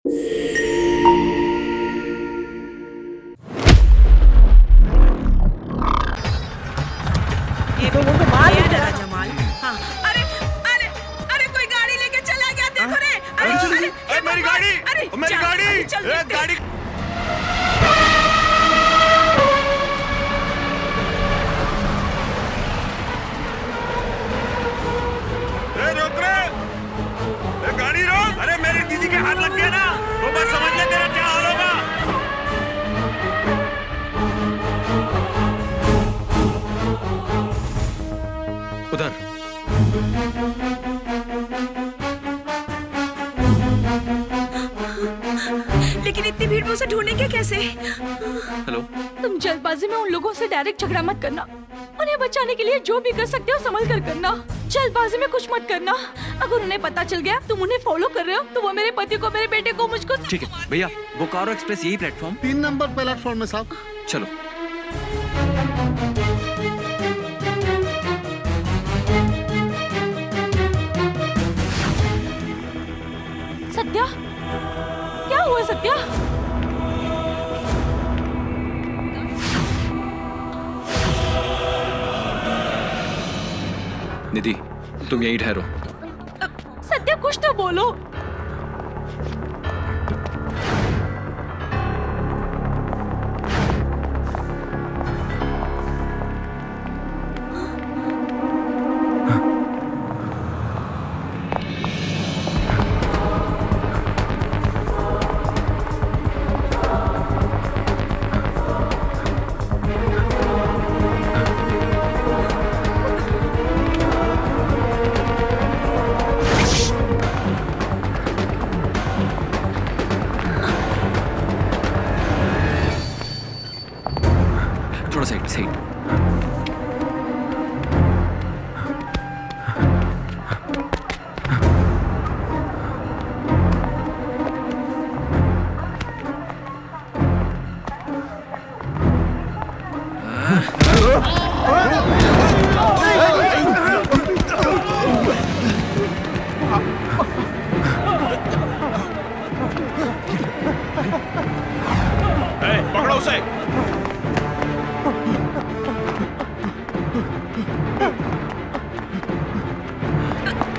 ये तो वो मार दिया जमाल। हाँ, अरे अरे अरे कोई गाड़ी लेके चला गया, देखो रे। अरे मेरी गाड़ी, मेरी गाड़ी, गाड़ी। रोक रे, गाड़ी रोक। अरे मेरी दीदी के हाथ लग गया ना, तो बस समझ ले तेरा क्या हाल होगा। उधर। लेकिन इतनी भीड़ में उसे ढूंढेंगे कैसे? हेलो। तुम जल्दबाजी में उन लोगों से डायरेक्ट झगड़ा मत करना। उन्हें बचाने के लिए जो भी कर सकते हो संभल कर करना। जल्दबाजी में कुछ मत करना। अगर उन्हें पता चल गया तुम उन्हें फॉलो कर रहे हो तो वो मेरे पति को, मेरे बेटे को, मुझको। ठीक है भैया, बोकारो एक्सप्रेस यही प्लेटफॉर्म 3 नंबर प्लेटफॉर्म में साहब। चलो। सत्या, क्या हुआ सत्या? निधि, तुम यहीं ठहरो। सत्या, कुछ तो बोलो। थोड़ा साइड साइड। पकड़ो उसे।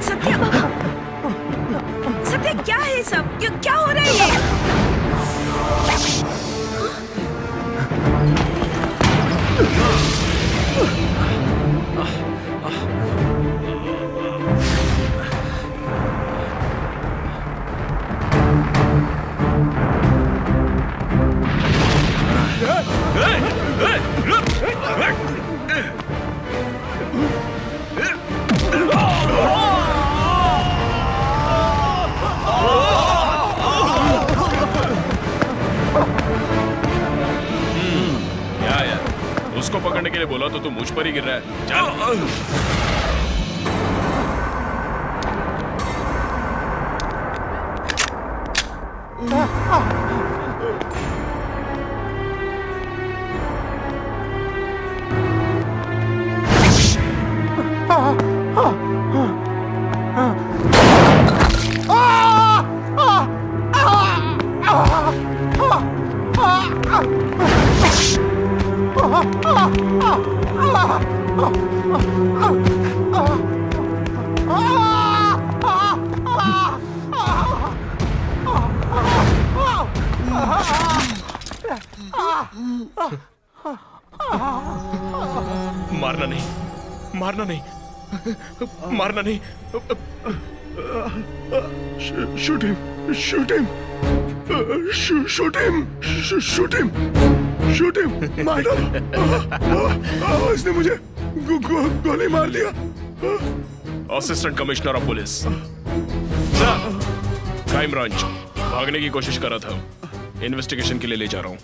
सत्या, सत्या क्या है सब? क्या हो रहा है ये? उसको पकड़ने के लिए बोला तो तू मुझ पर ही गिर रहा है। चल। मारना नहीं, मारना नहीं, मारना नहीं। Shoot him, shoot him, shoot him, shoot him, shoot him, मार डालो। इसने मुझे गोली मार दिया। Assistant commissioner of police, crime branch. भागने की कोशिश कर रहा था, इन्वेस्टिगेशन के लिए ले जा रहा हूं।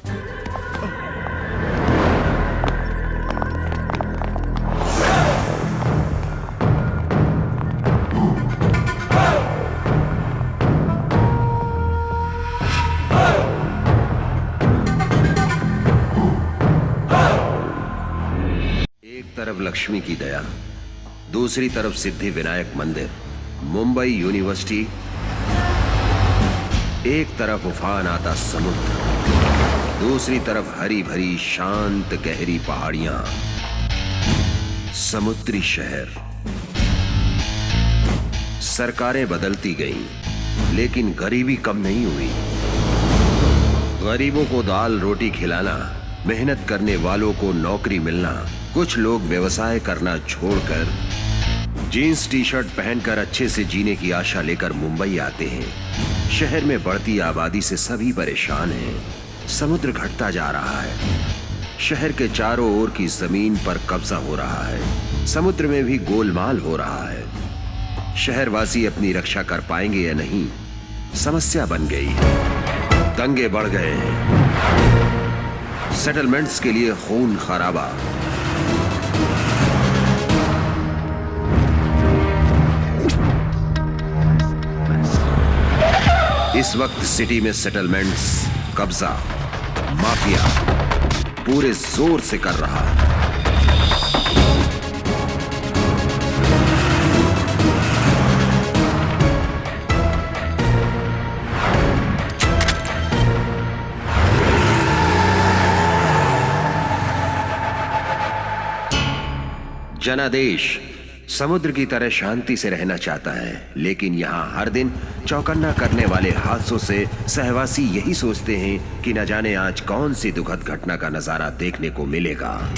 तरफ लक्ष्मी की दया, दूसरी तरफ सिद्धि विनायक मंदिर, मुंबई यूनिवर्सिटी एक तरफ उफान आता समुद्र, दूसरी तरफ हरी भरी शांत गहरी पहाड़ियां, समुद्री शहर। सरकारें बदलती गईं, लेकिन गरीबी कम नहीं हुई। गरीबों को दाल रोटी खिलाना, मेहनत करने वालों को नौकरी मिलना, कुछ लोग व्यवसाय करना छोड़कर जीन्स टी शर्ट पहनकर अच्छे से जीने की आशा लेकर मुंबई आते हैं। शहर में बढ़ती आबादी से सभी परेशान हैं। समुद्र घटता जा रहा है। शहर के चारों ओर की जमीन पर कब्जा हो रहा है। समुद्र में भी गोलमाल हो रहा है। शहरवासी अपनी रक्षा कर पाएंगे या नहीं, समस्या बन गई है। दंगे बढ़ गए हैं। सेटलमेंट्स के लिए खून खराबा। इस वक्त सिटी में सेटलमेंट्स, कब्जा, माफिया पूरे जोर से कर रहा है। जनादेश समुद्र की तरह शांति से रहना चाहता है, लेकिन यहाँ हर दिन चौकन्ना करने वाले हादसों से सहवासी यही सोचते हैं कि न जाने आज कौन सी दुखद घटना का नजारा देखने को मिलेगा।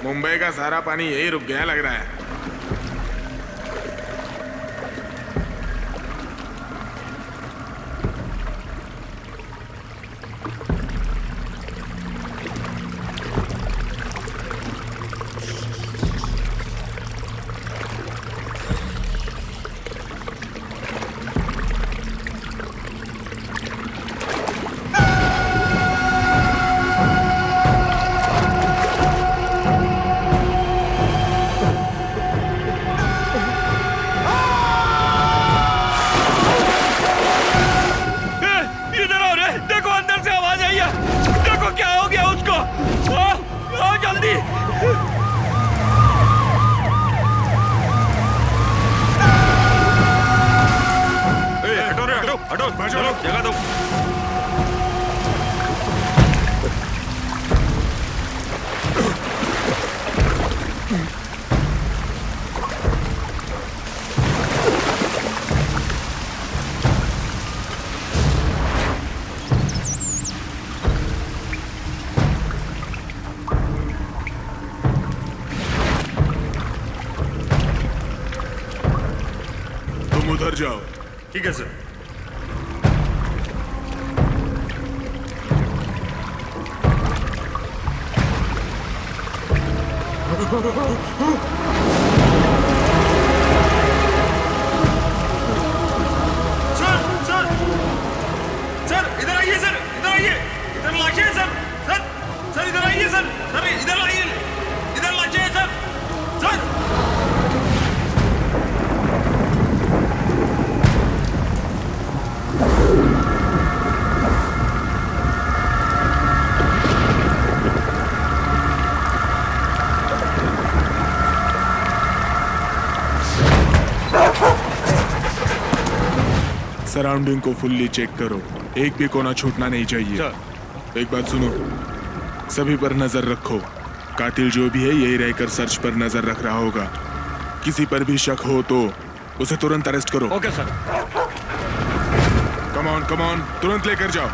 मुंबई का सारा पानी यही रुक गया लग रहा है। चलो जगह दो। तुम उधर जाओ। ठीक है सर। सर इधर आइए सर, इधर आइए, इधर लाशियां हैं सर, सर इधर आइए सर, इधर आइए, इधर लाशियां हैं सर। सराउंडिंग को फुल्ली चेक करो, एक भी कोना छूटना नहीं चाहिए। एक बात सुनो, सभी पर नजर रखो। कातिल जो भी है यही रहकर सर्च पर नजर रख रहा होगा। किसी पर भी शक हो तो उसे तुरंत अरेस्ट करो। Okay sir. कम ऑन, तुरंत लेकर जाओ।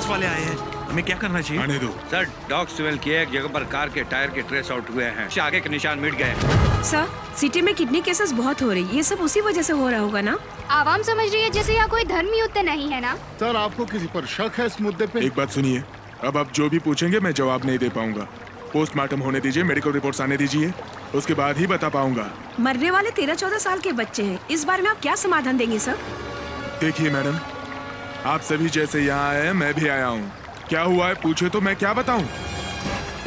पुलिस वाले आए हैं, हमें क्या करना चाहिए? आने दो। सर डॉग स्मेल किए, एक जगह पर कार के टायर के ट्रेस आउट हुए हैं, आगे के निशान मिट गए। सर सिटी में किडनी केसेस बहुत हो रही, ये सब उसी वजह से हो रहा होगा ना? आवाम समझ रही है जैसे यहाँ कोई धर्म युद्ध नहीं है ना। सर आपको किसी पर शक है इस मुद्दे पे? एक बात सुनिए, अब आप जो भी पूछेंगे मैं जवाब नहीं दे पाऊंगा। पोस्टमार्टम होने दीजिए, मेडिकल रिपोर्ट्स आने दीजिए, उसके बाद ही बता पाऊंगा। मरने वाले 13-14 साल के बच्चे हैं, इस बारे में आप क्या समाधान देंगे सर? देखिए मैडम, आप सभी जैसे यहाँ आए हैं, मैं भी आया हूँ। क्या हुआ है पूछे तो मैं क्या बताऊँ?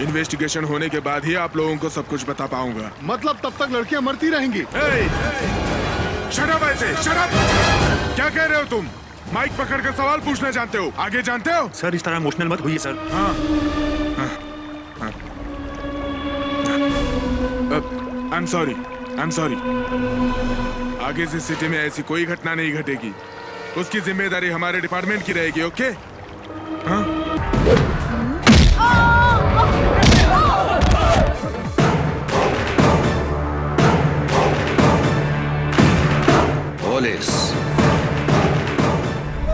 इन्वेस्टिगेशन होने के बाद ही आप लोगों को सब कुछ बता पाऊंगा। मतलब तब तक लड़कियां मरती रहेंगी? शट अप ऐसे, शट अप! क्या कह रहे हो तुम? माइक पकड़ कर सवाल पूछना जानते हो, आगे जानते हो? सर इस तरह इमोशनल मत होइए sir. I am sorry, I am sorry. आगे से सिटी में ऐसी कोई घटना नहीं घटेगी, उसकी जिम्मेदारी हमारे डिपार्टमेंट की रहेगी। ओके? हाँ? Police,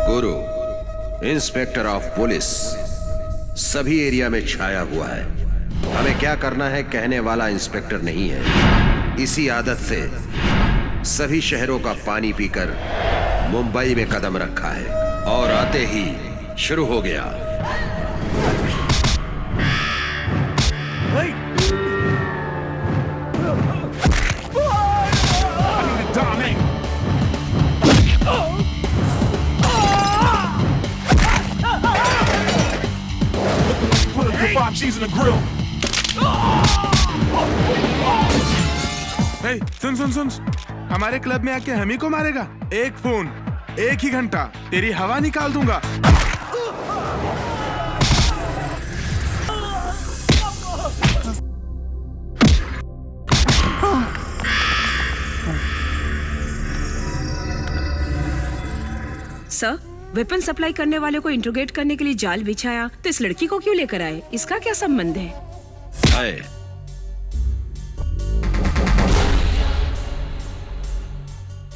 Guru, inspector of police सभी एरिया में छाया हुआ है। हमें क्या करना है कहने वाला इंस्पेक्टर नहीं है। इसी आदत से सभी शहरों का पानी पीकर मुंबई में कदम रखा है और आते ही शुरू हो गया। Hey, सुन, हमारे क्लब में आके हम ही को मारेगा? एक फोन, एक ही घंटा, तेरी हवा निकाल दूंगा। सर वेपन सप्लाई करने वाले को इंट्रोगेट करने के लिए जाल बिछाया, तो इस लड़की को क्यों लेकर आए? इसका क्या संबंध है?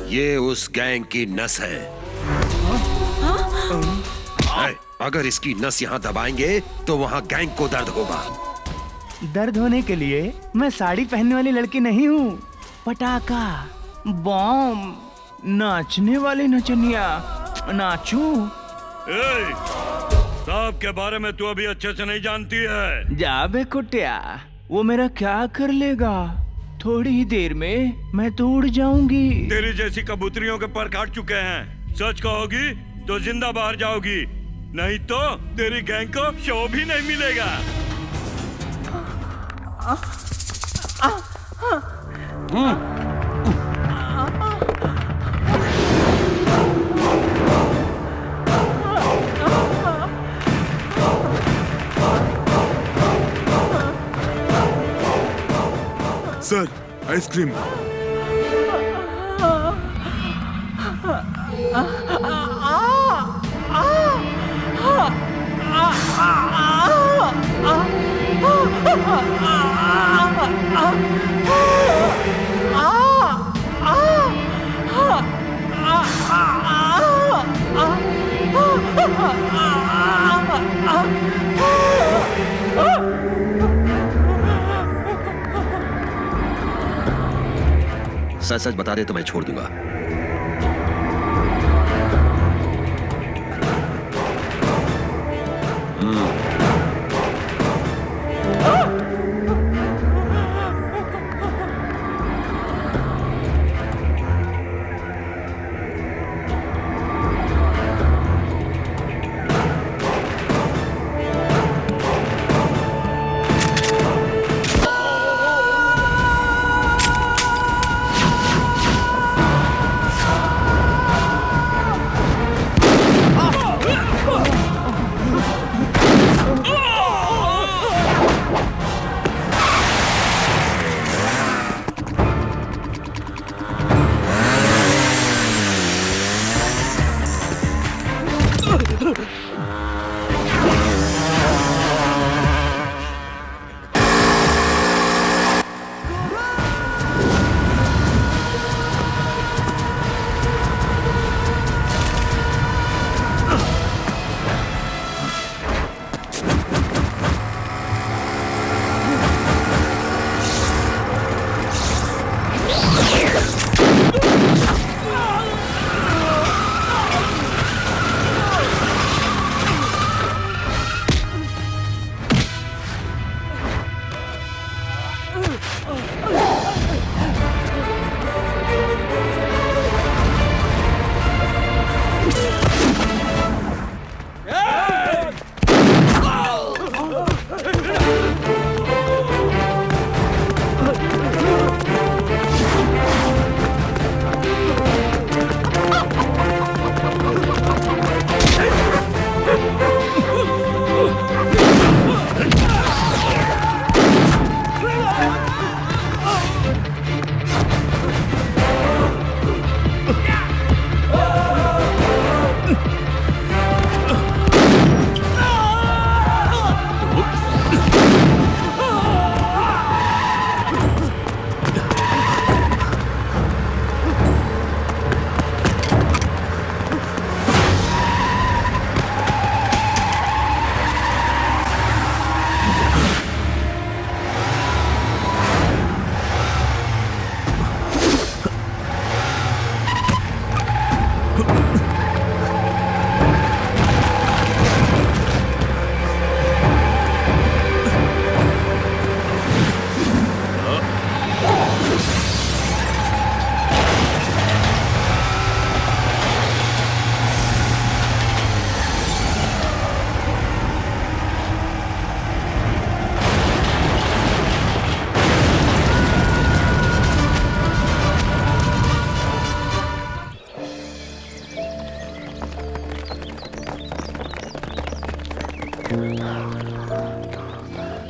ये उस गैंग की नस है। अगर इसकी नस यहाँ दबाएंगे तो वहाँ गैंग को दर्द होगा। दर्द होने के लिए मैं साड़ी पहनने वाली लड़की नहीं हूँ। पटाखा, बॉम्ब, नाचने वाली नचनिया, नाचू। साहब के बारे में तू अभी अच्छे से नहीं जानती है। जा बे कुटिया, वो मेरा क्या कर लेगा? थोड़ी ही देर में मैं तो उड़ जाऊंगी। तेरी जैसी कबूतरियों के पर काट चुके हैं। सच कहोगी तो जिंदा बाहर जाओगी, नहीं तो तेरी गैंग को शो भी नहीं मिलेगा। Sir, ice cream. सच सच बता दे तो मैं छोड़ दूंगा।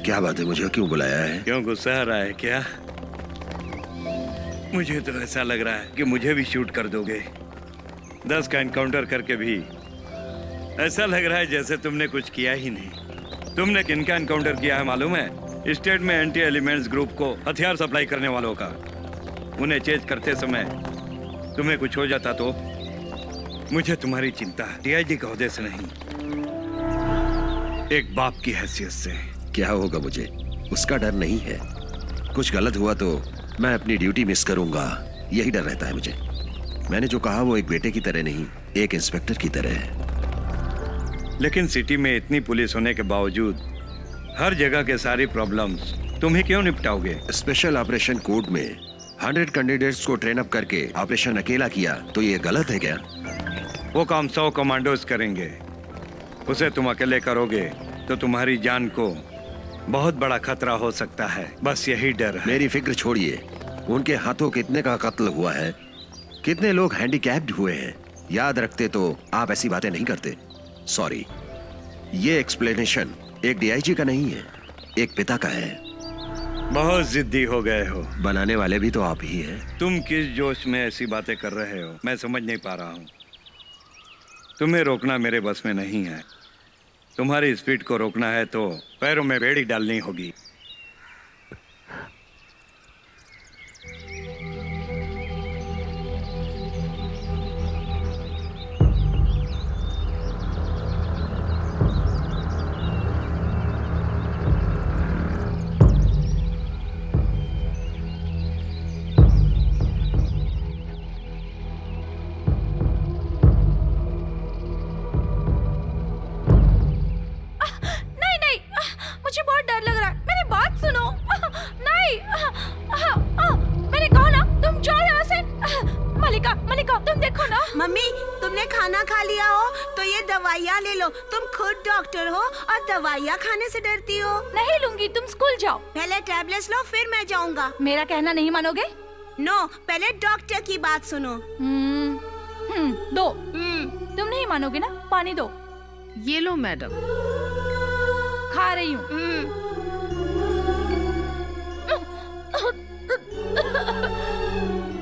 क्या बात है, मुझे क्यों बुलाया है? क्यों गुस्सा आ रहा है क्या? मुझे तो ऐसा लग रहा है कि मुझे भी शूट कर दोगे। 10 का एनकाउंटर करके भी ऐसा लग रहा है जैसे तुमने कुछ किया ही नहीं। तुमने किनका एनकाउंटर किया है मालूम है? स्टेट में एंटी एलिमेंट्स ग्रुप को हथियार सप्लाई करने वालों का। उन्हें चेज करते समय तुम्हें कुछ हो जाता तो मुझे तुम्हारी चिंता डीआईजी के ओहदे से नहीं, एक बाप की हैसियत से। क्या होगा मुझे उसका डर नहीं है। कुछ गलत हुआ तो मैं अपनी ड्यूटी मिस करूंगा, यही डर रहता है मुझे। मैंने जो कहा वो एक बेटे की तरह नहीं, एक इंस्पेक्टर की तरह है। लेकिन सिटी में इतनी पुलिस होने के बावजूद हर जगह के सारी प्रॉब्लम्स तुम ही क्यों निपटाओगे? स्पेशल ऑपरेशन कोड में 100 कैंडिडेट्स को ट्रेन अप करके ऑपरेशन अकेला किया तो ये गलत है क्या? वो काम 100 कमांडोज करेंगे। उसे तुम अकेले करोगे तो तुम्हारी जान को बहुत बड़ा खतरा हो सकता है। बस यही डर है। मेरी फिक्र छोड़िए। उनके हाथों कितने का कत्ल हुआ है, कितने लोग हैंडीकैप्ड हुए हैं, याद रखते तो आप ऐसी बातें नहीं करते। सॉरी, ये एक्सप्लेनेशन एक डीआईजी का नहीं है, एक पिता का है। बहुत जिद्दी हो गए हो। बनाने वाले भी तो आप ही हैं। तुम किस जोश में ऐसी बातें कर रहे हो मैं समझ नहीं पा रहा हूँ। तुम्हें रोकना मेरे बस में नहीं है। तुम्हारी स्पीड को रोकना है तो पैरों में बेड़ी डालनी होगी। मम्मी तुमने खाना खा लिया हो तो ये दवाइयाँ ले लो। तुम खुद डॉक्टर हो और दवाइयाँ खाने से डरती हो। नहीं लूंगी, तुम स्कूल जाओ। पहले टैबलेट्स लो फिर मैं जाऊँगा। मेरा कहना नहीं मानोगे? नो, पहले डॉक्टर की बात सुनो। दो। तुम नहीं मानोगे ना? पानी दो। ये लो मैडम। खा रही हूँ।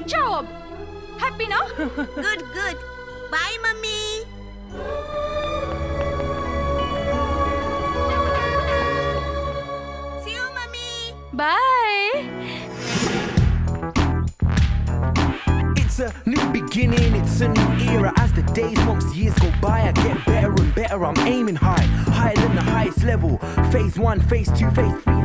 जाओ अब। हैप्पी ना? Good good. बाय मम्मी। सी यू मम्मी। Bye. It's a new beginning, it's a new era. As the days, months, years go by, I get better and better. I'm aiming high, higher than the highest level. Phase 1, phase 2, phase 3.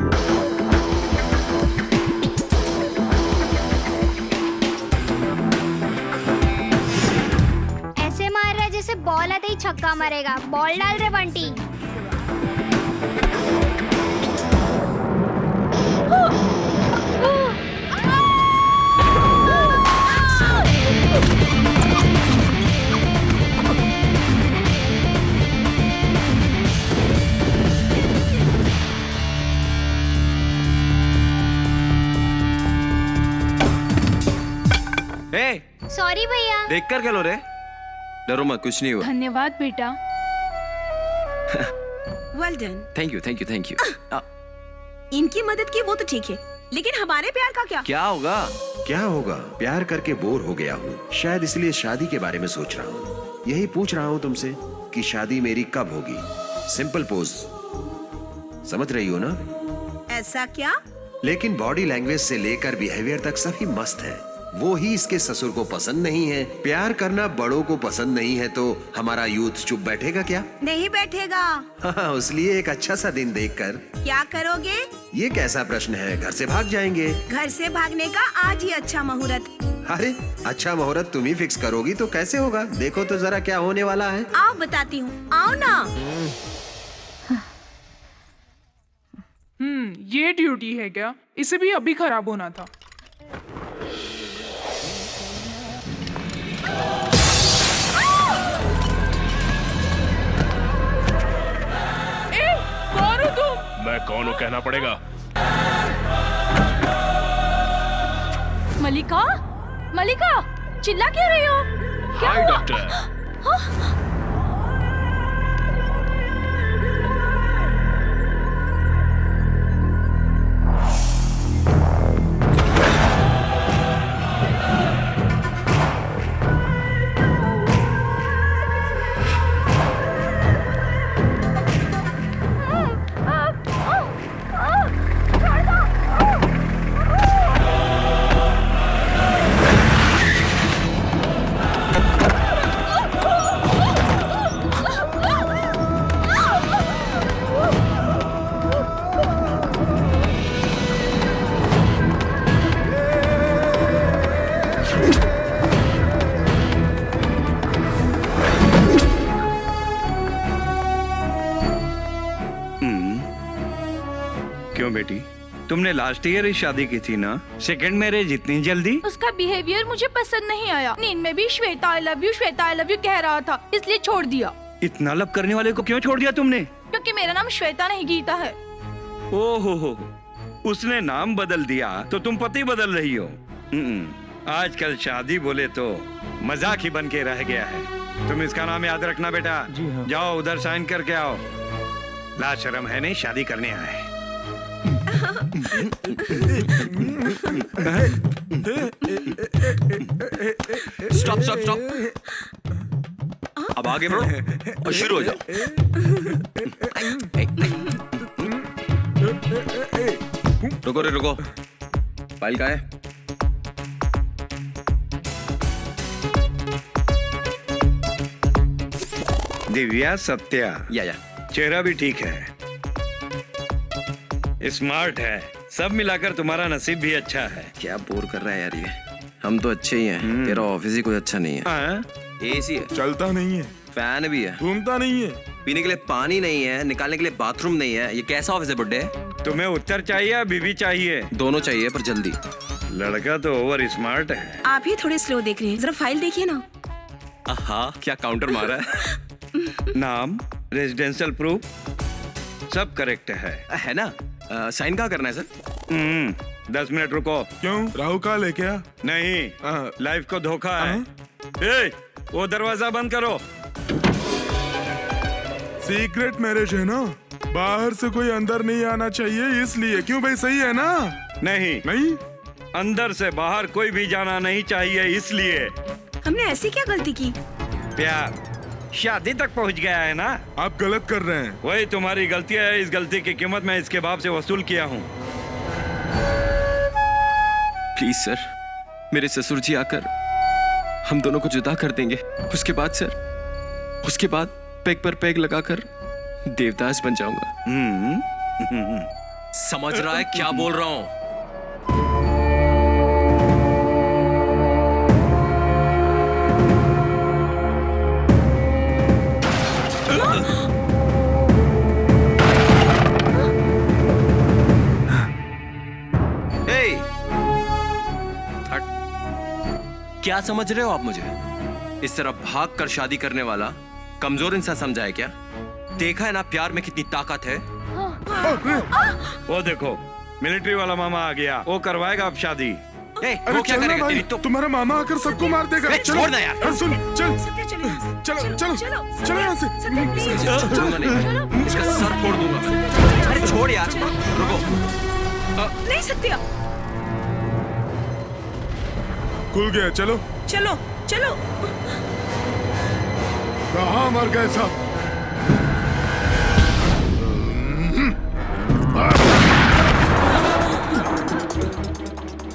जैसे ball आते ही छक्का मारेगा। Ball डाल रहे Bunty. Sorry भैया। देख कर क्या लो रे? डरो मत, कुछ नहीं हुआ। धन्यवाद बेटा। Well done. Thank you thank you thank you. इनकी मदद की वो तो ठीक है, लेकिन हमारे प्यार का क्या? क्या होगा? क्या होगा? प्यार करके बोर हो गया हूँ, शायद इसलिए शादी के बारे में सोच रहा हूँ। यही पूछ रहा हूँ तुमसे कि शादी मेरी कब होगी। सिंपल पोज, समझ रही हो ना? ऐसा क्या? लेकिन बॉडी लैंग्वेज से लेकर बिहेवियर तक सभी मस्त है। वो ही इसके ससुर को पसंद नहीं है। प्यार करना बड़ों को पसंद नहीं है तो हमारा यूथ चुप बैठेगा क्या? नहीं बैठेगा। हाँ, इसलिए एक अच्छा सा दिन देखकर। क्या करोगे? ये कैसा प्रश्न है? घर से भाग जाएंगे। घर से भागने का आज ही अच्छा मुहूर्त। अरे अच्छा मुहूर्त तुम ही फिक्स करोगी तो कैसे होगा? देखो तो जरा क्या होने वाला है। आओ बताती हूँ, आओ ना। ये ड्यूटी है क्या? इसे भी अभी खराब होना था। मैं कौन हूँ कहना पड़ेगा। मलिका, मलिका, चिल्ला क्यों रही हो? क्या हाय हुआ? डॉक्टर। बेटी, तुमने लास्ट ईयर ही शादी की थी ना? सेकंड मैरिज इतनी जल्दी? उसका बिहेवियर मुझे पसंद नहीं आया। नींद में भी श्वेता आई लव यू कह रहा था, इसलिए छोड़ दिया। इतना लब करने वाले को क्यों छोड़ दिया तुमने? क्योंकि मेरा नाम श्वेता नहीं गीता है। ओहो, उसने नाम बदल दिया तो तुम पति बदल रही हो। आजकल शादी बोले तो मजाक ही बन के रह गया है। तुम इसका नाम याद रखना बेटा। जी हाँ। जाओ उधर साइन करके आओ। ला शर्म है नहीं, शादी करने आए। Stop stop stop. अब आगे बढ़ो और शुरू हो जाओ। रुको रे रुको, फाइल कहाँ है? दिव्या सत्या, या चेहरा भी ठीक है, स्मार्ट है, सब मिलाकर तुम्हारा नसीब भी अच्छा है। क्या बोर कर रहा है यार ये। हम तो अच्छे ही हैं, तेरा ऑफिस ही कोई अच्छा नहीं है। हाँ? एसी है, चलता नहीं है, फैन भी है, घूमता नहीं है, पीने के लिए पानी नहीं है, निकालने के लिए बाथरूम नहीं है। ये कैसा ऑफिस है बुड्ढे? तुम्हें उत्तर चाहिए या बीवी चाहिए? दोनों चाहिए पर जल्दी। लड़का तो ओवर स्मार्ट है। आप ही थोड़े स्लो देख रहे हैं, जरा फाइल देखिए ना। हाँ, क्या काउंटर मारा है? नाम, रेजिडेंशियल प्रूफ, सब करेक्ट है ना? साइन कहाँ करना है सर? 10 मिनट रुको। क्यों? राहु काल है क्या? नहीं, लाइफ को धोखा है। ए, वो दरवाजा बंद करो। सीक्रेट मैरिज है ना, बाहर से कोई अंदर नहीं आना चाहिए, इसलिए। क्यों भाई, सही है ना? नहीं नहीं, अंदर से बाहर कोई भी जाना नहीं चाहिए, इसलिए। हमने ऐसी क्या गलती की? प्यार शादी तक पहुंच गया है ना। आप गलत कर रहे हैं। वही तुम्हारी गलती है, इस गलती की कीमत मैं इसके बाप से वसूल किया हूँ। प्लीज सर, मेरे ससुर जी आकर हम दोनों को जुदा कर देंगे। उसके बाद सर, उसके बाद पेग पर पेग लगाकर देवदास बन जाऊंगा। समझ रहा है क्या बोल रहा हूँ? क्या समझ रहे हो आप मुझे? इस तरह भाग कर शादी करने वाला कमजोर इंसान समझा है क्या? देखा है ना प्यार में कितनी ताकत है। वो देखो, मिलिट्री वाला मामा आ गया, वो करवाएगा अब शादी। अरे क्या करेगा? तेरी तो तुम्हारा मामा आकर सबको मार देगा। छोड़ ना यार। सुन, चल चलो चलो चलो यहाँ से। छोड़ूंगा नहीं, इसका सर फोड़ दूंगा। अरे छोड़ यार, रुको। नहीं सत्या। खुल गया, चलो चलो चलो। कहाँ मर गए सब?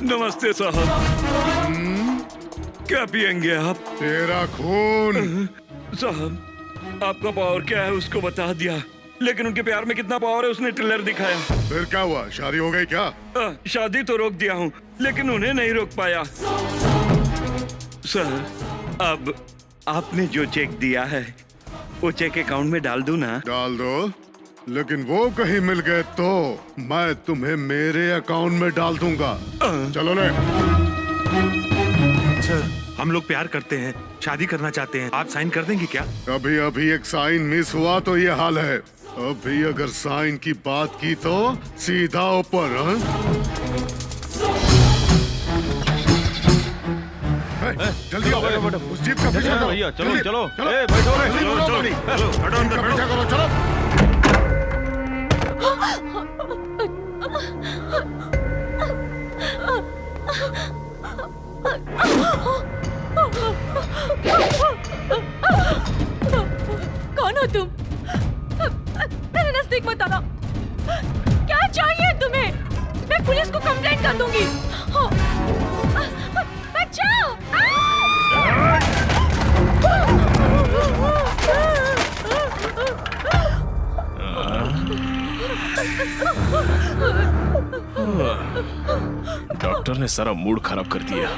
नमस्ते साहब। क्या पियेंगे आप? तेरा खून। साहब, आपका पावर क्या है उसको बता दिया, लेकिन उनके प्यार में कितना पावर है उसने ट्रेलर दिखाया। फिर क्या हुआ? शादी हो गई क्या? शादी तो रोक दिया हूँ, लेकिन उन्हें नहीं रोक पाया। सर, अब आपने जो चेक दिया है वो चेक अकाउंट में डाल दूं ना? डाल दो, लेकिन वो कहीं मिल गए तो मैं तुम्हें मेरे अकाउंट में डाल दूंगा। चलो ले। सर, हम लोग प्यार करते हैं, शादी करना चाहते हैं, आप साइन कर देंगे क्या? अभी अभी एक साइन मिस हुआ तो ये हाल है। अभी अगर साइन की बात की तो सीधा ऊपर। जल्दी आओ, उस जीप का पीछा करो भैया। चलो चलो बैठो, हटो अंदर, पीछा करो, चलो। कौन हो तुम? मेरे नजदीक मत आना। क्या चाहिए तुम्हें? मैं पुलिस को कंप्लेंट कर दूंगी। बचाओ! डॉक्टर ने सारा मूड खराब कर दिया।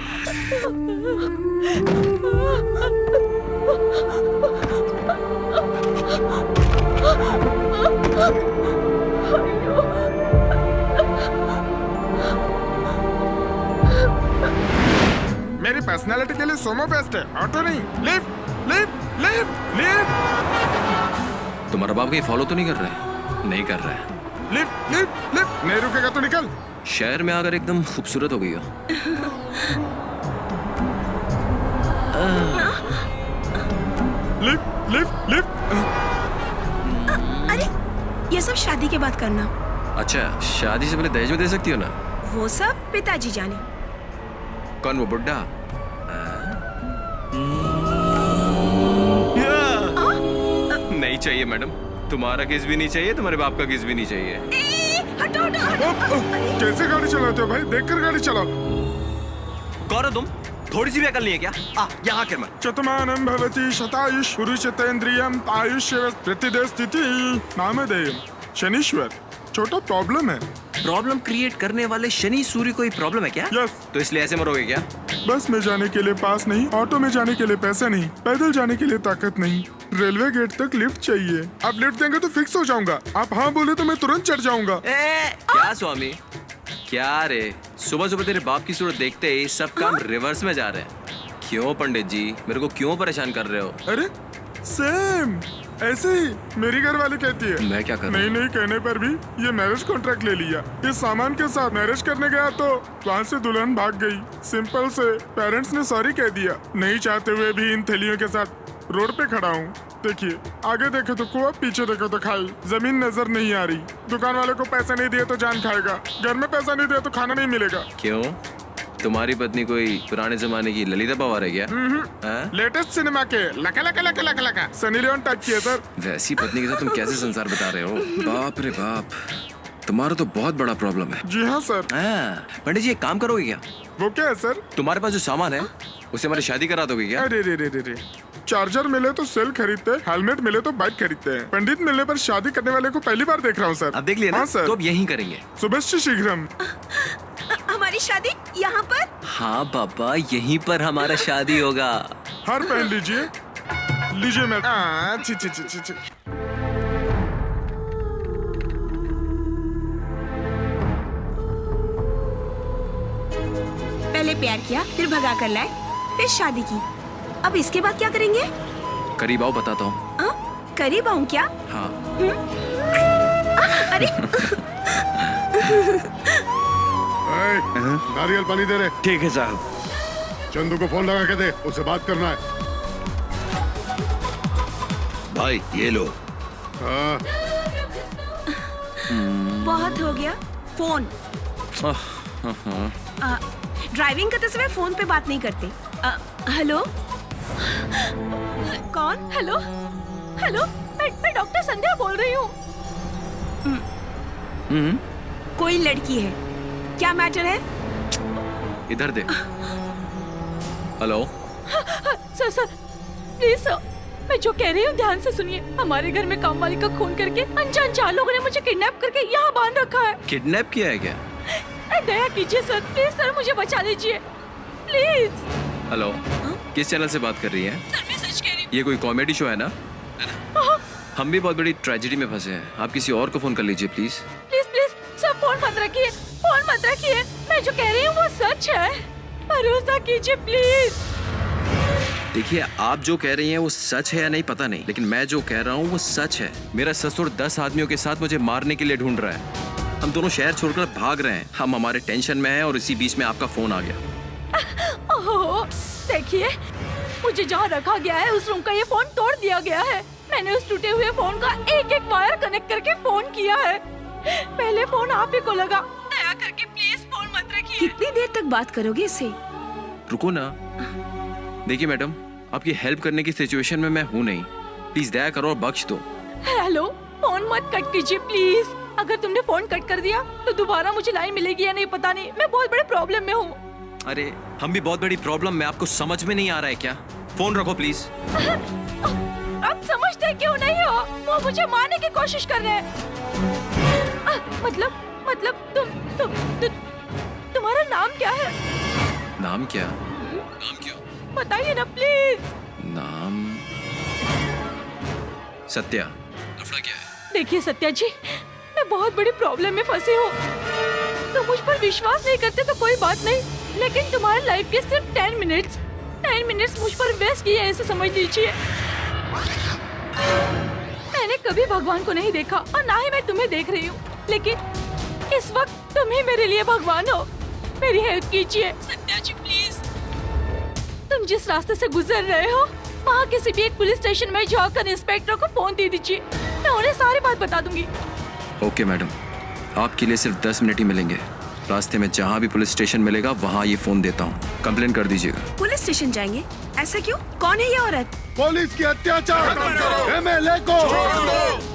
तेरी पर्सनालिटी के लिए सोमो बेस्ट है, ऑटो नहीं। Lift lift lift lift. तुम्हारा बाप कहीं फॉलो तो नहीं कर रहा है? नहीं कर रहा है। Lift lift lift. नहीं रुकेगा तो निकल। शहर में आकर एकदम खूबसूरत हो गई हो। Lift lift lift. अरे ये सब शादी के बाद करना। अच्छा, शादी से पहले दहेज में दे सकती हो ना? वो सब पिताजी जाने। कौन, वो बुड्ढा? नहीं चाहिए मैडम, तुम्हारा किस भी नहीं चाहिए, तुम्हारे बाप का किस भी नहीं चाहिए। हटो हटो हटो। कैसे गाड़ी चलाते हो भाई? देखकर गाड़ी चलाओ। कौन हो तुम? थोड़ी सी भी अकल नहीं है क्या? यहाँ कर मत। चतुमानं भवति शतायुष पुरुषतेन्द्रियं आयुष्य प्रतिष्ठिति नामधेयम् शनीश्वर। छोटा प्रॉब्लम है। प्रॉब्लम क्रिएट करने वाले शनि सूर्य कोई प्रॉब्लम है क्या? यस। तो इसलिए ऐसे मरोगे क्या? बस में जाने के लिए पास नहीं, ऑटो में जाने के लिए पैसा नहीं, पैदल जाने के लिए ताकत नहीं, रेलवे गेट तक लिफ्ट चाहिए। आप लिफ्ट देंगे तो फिक्स हो जाऊंगा। आप हाँ बोले तो मैं तुरंत चढ़ जाऊंगा। क्या स्वामी, क्या रे, सुबह सुबह तेरे बाप की सूरत देखते ही सब काम रिवर्स में जा रहे हैं। क्यों पंडित जी, मेरे को क्यों परेशान कर रहे हो? अरे सेम ऐसे ही मेरी घर वाली कहती है। मैं क्या करूं? नहीं नहीं कहने पर भी ये मैरिज कॉन्ट्रैक्ट ले लिया। ये सामान के साथ मैरिज करने गया तो वहाँ से दुल्हन भाग गई। सिंपल से पेरेंट्स ने सॉरी कह दिया। नहीं चाहते हुए भी इन थैलियों के साथ रोड पे खड़ा हूँ। देखिए, आगे देखे तो कुआं, पीछे देखे तो खाई। जमीन नजर नहीं आ रही। दुकान वाले को पैसे नहीं दिए तो जान खाएगा। घर में पैसा नहीं दिया तो खाना नहीं मिलेगा। क्यों, तुम्हारी पत्नी कोई पुराने जमाने की ललिता पवार है क्या? लेटेस्ट सिनेमा के लका लका लका लका लका सनी लियोन टाइप की है सर। वैसी पत्नी के साथ तुम कैसे संसार बता रहे हो? बाप रे बाप, तुम्हारा तो बहुत बड़ा प्रॉब्लम है। जी हाँ सर। पंडित जी, एक काम करोगे क्या? वो क्या है सर? तुम्हारे पास जो सामान है उससे हमारी शादी करा दोगे क्या? अरे रे रे रे रे, चार्जर मिले तो सेल खरीदते, हेलमेट मिले तो बाइक खरीदते हैं। पंडित मिलने पर शादी करने वाले को पहली बार देख रहा हूँ सर। अब देख लिया ना? हाँ सर। तो अब यही करेंगे। शुभश्च शीघ्रम। हमारी शादी यहाँ पर? हाँ पापा, यहीं पर हमारा शादी होगा। हार पहन लीजिए। लीजिए मैं। छी छी छी छी छी। पहले प्यार किया, फिर भगा कर लाए, फिर शादी की। अब इसके बाद क्या करेंगे? करीब आओ, बताता हूँ। करीब आऊँ क्या? हाँ। अरे नारियल पानी दे रहे। ठीक है साहब। चंदू को फोन लगा के दे, उससे बात करना है। भाई ये लो। बहुत हो गया फोन। ड्राइविंग करते समय फोन पे बात नहीं करते। हेलो, कौन? हेलो हेलो, मैं डॉक्टर संध्या बोल रही हूँ। कोई लड़की है, क्या मैटर है? इधर दे। Hello sir sir please sir, मैं जो कह रही हूँ ध्यान से सुनिए। हमारे घर में काम वाली का खून करके अनजान 4 लोगों ने मुझे किडनैप करके यहाँ बांध रखा है। किडनैप किया है क्या? दया कीजिए सर, प्लीज सर, मुझे बचा लीजिए प्लीज। हेलो, किस चैनल से बात कर रही हैं? सर मैं सच कह रही हूँ। ये कोई कॉमेडी शो है ना? हम भी बहुत बड़ी ट्रेजेडी में फंसे हैं। आप किसी और को फोन कर लीजिए please. Please please sir, phone मत रखिए, फोन मत रखिए। मैं जो कह रही हूँ वो सच है, भरोसा कीजिए प्लीज। देखिए, आप जो कह रही हैं वो सच है या नहीं पता नहीं, लेकिन मैं जो कह रहा हूँ वो सच है। मेरा ससुर 10 आदमियों के साथ मुझे मारने के लिए ढूंढ रहा है। हम दोनों शहर छोड़कर भाग रहे हैं। हम हमारे टेंशन में हैं और इसी बीच में आपका फोन आ गया। ओहो, देखिए, मुझे जहाँ रखा गया है उस रूम का ये फोन तोड़ दिया गया है। मैंने उस टूटे हुए फोन का एक एक वायर कनेक्ट करके फोन किया है। पहले फोन आप ही को लगा। दया करके प्लीज फोन मत रखिए। कितनी देर तक बात करोगे इससे? रुको ना। देखिए मैडम, आपकी हेल्प करने की सिचुएशन में मैं हूँ नहीं। प्लीज दया करो और बख्श दो। हेलो, फोन मत कट कीजिए प्लीज। अगर तुमने फोन कट कर दिया तो दोबारा मुझे लाइन मिलेगी या नहीं पता नहीं। मैं बहुत बड़े प्रॉब्लम में हूँ। अरे हम भी बहुत बड़ी प्रॉब्लम में, आपको समझ में नहीं आ रहा है क्या? फोन रखो प्लीज। आप समझते क्यों नहीं हो? वो मुझे मारने की कोशिश कर रहे हैं। मतलब तुम्हारा नाम क्या है? नाम क्या? नाम क्यों? बताइए ना प्लीज। नाम सत्या। लफड़ा क्या है? देखिए सत्या जी, मैं बहुत बड़ी प्रॉब्लम में फंसी हूँ। तो मुझ पर विश्वास नहीं करते तो कोई बात नहीं, लेकिन तुम्हारे लाइफ के सिर्फ 10 मिनट्स मुझ पर वेस्ट किए ऐसे समझ लीजिए। मैंने कभी भगवान को नहीं देखा और ना ही मैं तुम्हें देख रही हूँ, लेकिन इस वक्त तुम ही मेरे लिए भगवान हो। मेरी हेल्प कीजिए सत्या जी प्लीज। तुम जिस रास्ते से गुजर रहे हो वहाँ किसी भी एक पुलिस स्टेशन में जाकर इंस्पेक्टर को फोन दे दीजिए, मैं उन्हें सारी बात बता दूंगी। ओके मैडम, आपके लिए सिर्फ 10 मिनट ही मिलेंगे। रास्ते में जहाँ भी पुलिस स्टेशन मिलेगा वहाँ ये फोन देता हूँ, कंप्लेन कर दीजिएगा। पुलिस स्टेशन जाएंगे? ऐसा क्यों? कौन है ये औरत? पुलिस की अत्याचार एमएलए को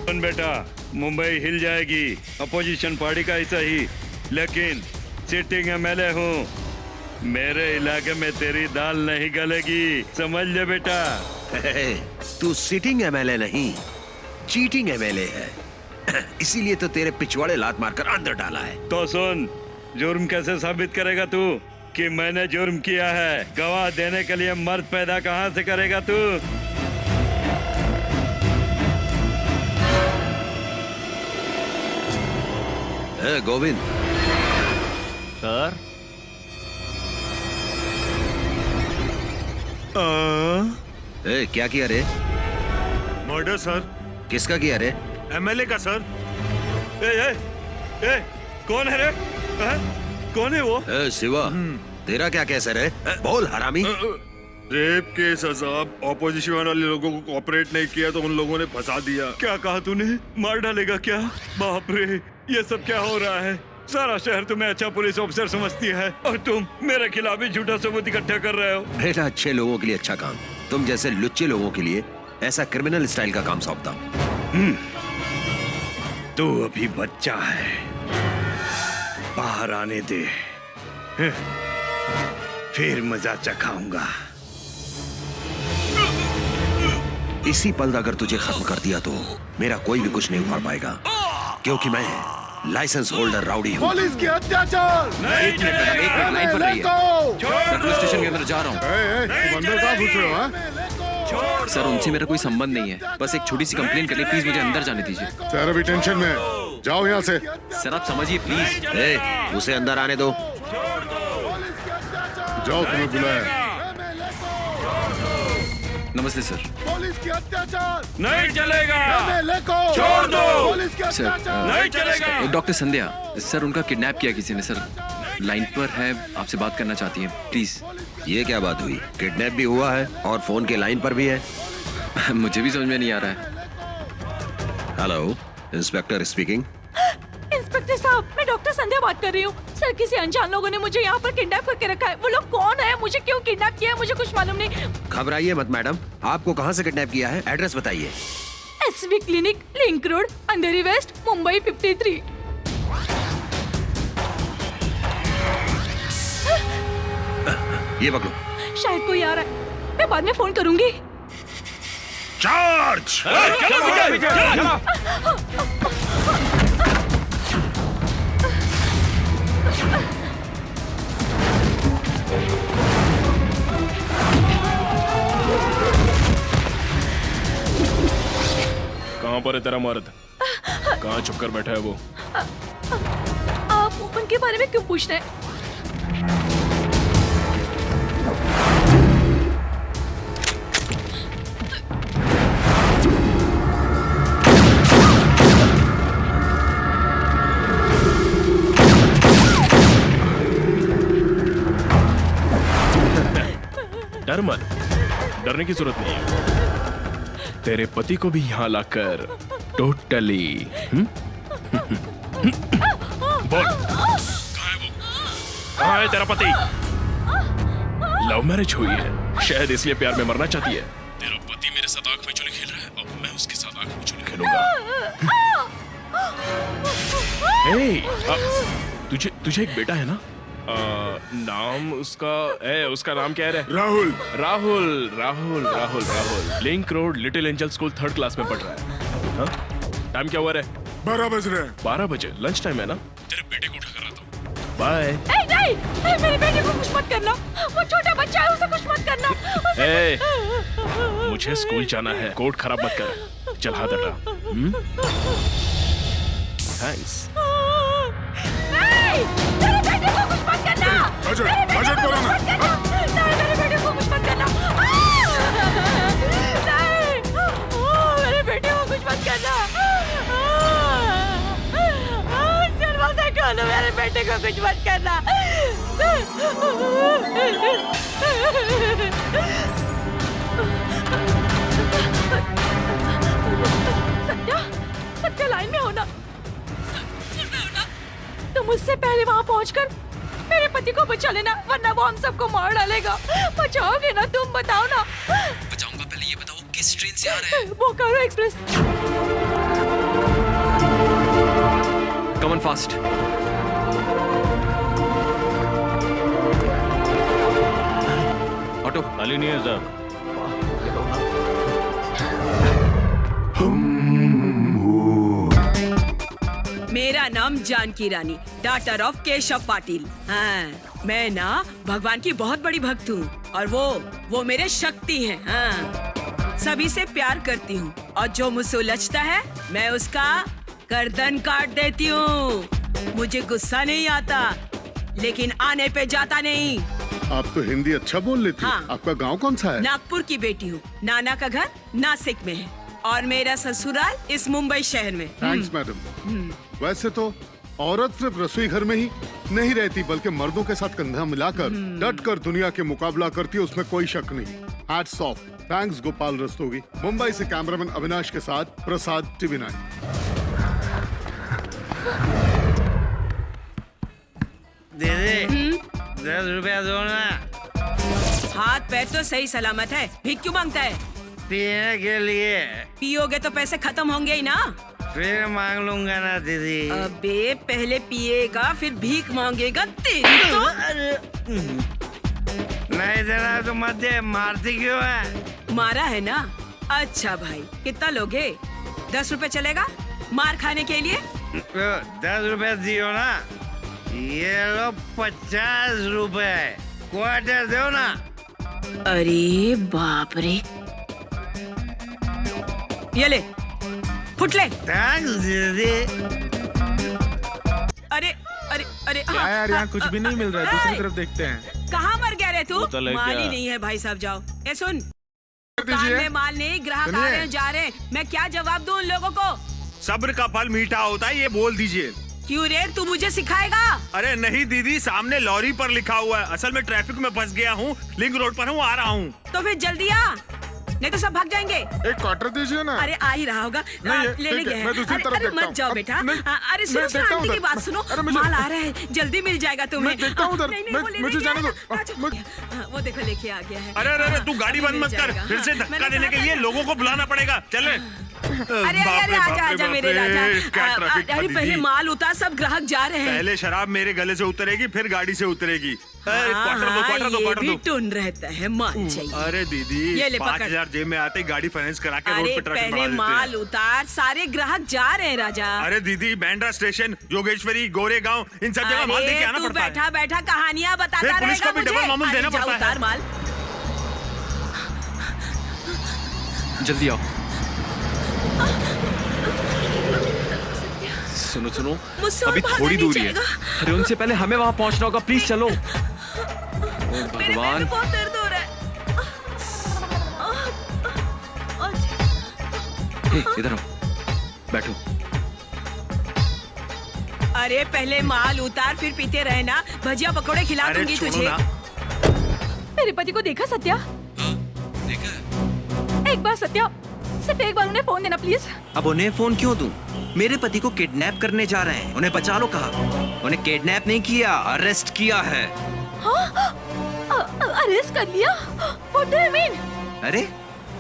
सुन बेटा, मुंबई हिल जाएगी, अपोजिशन पार्टी का हिस्सा ही, लेकिन सिटिंग एमएलए हूँ। मेरे इलाके में तेरी दाल नहीं गलेगी, समझ ले बेटा। तू सिटिंग एमएलए नहीं, चीटिंग एमएलए है। इसीलिए तो तेरे पिछवाड़े लात मारकर अंदर डाला है। तो सुन, जुर्म कैसे साबित करेगा तू कि मैंने जुर्म किया है? गवाह देने के लिए मर्द पैदा कहाँ से करेगा तू? गोविंद सर, क्या किया रे? Murder sir. किसका किया रे? एमएलए का सर। ए, कौन है रे? कौन है वो? शिवा, तेरा क्या केस है रे? बोल हरामी। रेप केस है साहब। ऑपोजिशन वाले लोगों को कोऑपरेट नहीं किया तो उन लोगों ने फंसा दिया। क्या कहा तूने? मार डालेगा क्या? बाप रे, ये सब क्या हो रहा है? सारा शहर तुम्हें अच्छा पुलिस ऑफिसर समझती है और तुम मेरे खिलाफ ही झूठा सबूत इकट्ठा कर रहे हो। बेटा, अच्छे लोगों के लिए अच्छा काम, तुम जैसे लुच्चे लोगों के लिए ऐसा क्रिमिनल स्टाइल का काम सौंपता हूँ। तू अभी बच्चा है, बाहर आने दे, फिर मजा चखाऊंगा। इसी पल अगर तुझे खत्म कर दिया तो मेरा कोई भी कुछ नहीं उखाड़ पाएगा, क्योंकि मैं लाइसेंस होल्डर राउडी हूँ। पुलिस की अत्याचार। एक मिनट लाइन पर रहिए। मैं पुलिस स्टेशन के अंदर जा रहा हूँ। अंदर कहाँ घुस रहे हो? सर, उनसे मेरा कोई संबंध नहीं है, बस एक छोटी सी कंप्लेन करनी, प्लीज मुझे अंदर जाने दीजिए। सर अभी टेंशन में, जाओ यहाँ से। सर आप समझिए प्लीज। उसे अंदर आने दो। जाओ, तुम्हें बुलाया। नमस्ते सर। पुलिस की अत्याचार नहीं चलेगा, एमएलए को छोड़ दो। पुलिस की सर, अत्याचार नहीं चलेगा। डॉक्टर संध्या सर, उनका किडनैप किया किसी ने सर, लाइन पर है, आपसे बात करना चाहती है, प्लीज। ये क्या बात हुई? किडनैप भी हुआ है और फोन के लाइन पर भी है? मुझे भी समझ में नहीं आ रहा है। Hello, inspector speaking. इंस्पेक्टर साहब, मैं डॉक्टर संध्या बात कर रही हूँ। सर, किसी अनजान लोगों ने मुझे यहाँ पर किडनैप करके रखा है। वो लोग कौन है, मुझे क्यों किडनैप किया है, मुझे कुछ मालूम नहीं। घबराइए मत मैडम, आपको कहाँ से किडनैप किया है? एड्रेस बताइए। एसवी क्लिनिक, लिंक रोड, अंधेरी वेस्ट, मुंबई 53। ये पकड़ो। शायद कोई आ रहा है, मैं बाद में फोन करूंगी। चार्ज। कहाँ पर है तेरा मर्द? कहाँ छुप कर बैठा है वो? आप उनके बारे में क्यों पूछ रहे हैं? डर मत, डरने की जरूरत नहीं है। तेरे पति को भी यहाँ लाकर टोटली बोल, कहाँ है तेरा पति? लव मैरिज हुई है, शायद इसलिए प्यार में मरना चाहती है। तेरा पति मेरे साथ आंख में चुले खेल रहा है, अब मैं उसके साथ आंख में चुले खेलूंगा। तुझे एक बेटा है ना? नाम उसका नाम क्या है? Rahul. Rahul Rahul Rahul Rahul link road little angel school 3rd class में पढ़ रहा है। टाइम क्या हुआ है? 12 बज रहे हैं। 12 बजे लंच टाइम है ना? तेरे बेटे को उठा कर आता हूँ। बाय। नहीं, मेरे बेटे को कुछ मत करना, वो छोटा बच्चा है, उसे कुछ मत करना। मुझे स्कूल जाना है, कोट खराब मत कर। चल हाथ हटा। थैंक्स। नहीं, मेरे बेटे को कुछ मत करना। बजट बोलो ना। नहीं, मेरे बेटे को कुछ मत करना। नहीं, मेरे बेटे को कुछ मत करना। दरवाजा खोलो, मेरे बेटे को कुछ मत करना। सत्या, सत्या लाइन में हो ना? तुम मुझसे पहले वहाँ पहुँचकर मेरे पति को बचा लेना, वरना वो हम सबको मार डालेगा। बचाओगे ना तुम? बताओ ना। बचाऊंगा, पहले ये बताओ किस ट्रेन से आ रहे हैं? Bokaro express. Come on fast. Auto खाली नहीं है सर। मेरा नाम जानकी रानी, डॉटर ऑफ केशव पाटिल। हाँ, मैं ना भगवान की बहुत बड़ी भक्त हूँ और वो मेरे शक्ति हैं। हाँ, सभी से प्यार करती हूँ और जो मुझसे उलझता है मैं उसका गर्दन काट देती हूँ। मुझे गुस्सा नहीं आता, लेकिन आने पे जाता नहीं। आप तो हिंदी अच्छा बोल लेती हैं। हाँ। आपका गांव कौन सा है? नागपुर की बेटी हूँ। नाना का घर नासिक में है और मेरा ससुराल इस मुंबई शहर में। Thanks madam. वैसे तो औरत सिर्फ रसोई घर में ही नहीं रहती, बल्कि मर्दों के साथ कंधा मिलाकर डट कर दुनिया के मुकाबला करती है, उसमें कोई शक नहीं। Hats off. Thanks Gopal Rastogi. Mumbai से कैमरामैन अविनाश के साथ प्रसाद, TV9। दीदी 10 रुपया दो ना। हाथ पैर तो सही सलामत है, भीख क्यों मांगता है? पीने के लिए। पियोगे तो पैसे खत्म होंगे ही ना। फिर मांग लूंगा ना दीदी। अबे पहले पिएगा फिर भीख मांगेगा, तेरी तो। नहीं देना तो मत दे, मारती क्यों है? मारा है ना? अच्छा भाई, कितना लोगे? 10 रुपए चलेगा मार खाने के लिए? 10 रुपए दियो ना। ये लो 50 रुपए, क्वार्टर दो ना। अरे बाप रे, ये ले, फुट ले। थैंक्स दीदी। अरे अरे अरे, क्या यार, यहाँ कुछ भी नहीं मिल रहा है। दूसरी तरफ देखते हैं। कहाँ मर गया रे तू? बोतल है माल क्या? ही नहीं है भाई साहब, जाओ। ए सुन, दुकान में माल नहीं, ग्राहक आ रहे हैं जा रहे हैं, मैं क्या जवाब दूं उन लोगों को? सब्र का फल मीठा होता है, ये बोल दीजिए। क्यों रे, तू मुझे सिखाएगा? अरे नहीं दीदी, सामने लॉरी पर लिखा हुआ है। असल में ट्रैफिक में फंस गया हूँ, लिंक रोड पर हूँ, आ रहा हूँ। तो फिर जल्दी आ, नहीं तो सब भाग जाएंगे। एक क्वार्टर दीजिए ना। अरे आ ही रहा होगा, लेने गए हैं। मैं दूसरी तरफ अरे देखता मत जाओ हूँ। बेटा। नहीं, अरे सुनो, मैं देखता हूँ आंटी की उधर। बात सुनो, अरे मुझे- माल आ रहा है, जल्दी मिल जाएगा तुम्हें। मैं देखता हूँ उधर। नहीं, नहीं, मैं- वो लेने मुझे गया जाने है। दो। आ जाओ। वो देखो लेके आ गया है। अरे अरे अरे, तू गाड़ी बंद मत कर, फिर से धक्का देने के लिए लोगों को बुलाना पड़ेगा। चल रे। अरे अरे आजा आजा मेरे राजा। अरे पहले माल उतार, सब ग्राहक जा रहे हैं। पहले शराब मेरे गले से उतरेगी, फिर गाड़ी से उतरेगी। ये भी टून रहता है, मान चाहिए। अरे दीदी, ये ले, 5000 जेब में आते ही गाड़ी फाइनेंस करा के रोड अरे पे ट्रक पहले बढ़ा देते माल हैं। उतार, सारे ग्राहक जा रहे हैं राजा। अरे दीदी, बैंड्रा स्टेशन, योगेश्वरी, गोरेगांव, इन सब जगह माल देके आना तू पड़ता है। बैठा बैठा कहानियां बताता फिर पुलिस रहेगा को भी मुझे। डबल मामूल अरे देना जा, पड़ता है। उतार माल। जल्दी आओ। सुनो सुनो, मुझसे और अभी भागा थोड़ी नहीं दूरी है। जाएगा। अरे उनसे पहले हमें वहाँ पहुँचना होगा, प्लीज चलो। ओ मेरे पेट भगवान। में बहुत दर्द हो रहा है। इधर आओ, बैठो। अरे पहले माल उतार, फिर पीते रहना, भजिया पकौड़े खिला अरे दूंगी छोड़ो तुझे। ना। मेरे पति को देखा सत्या? एक बार सत्या, सिर्फ एक बार उन्हें फोन देना प्लीज। अब उन्हें फोन क्यों दूं? मेरे पति को किडनैप करने जा रहे हैं, उन्हें बचा लो कहा। उन्हें किडनैप नहीं किया, अरेस्ट किया है। अरेस्ट कर लिया? What do you mean? अरे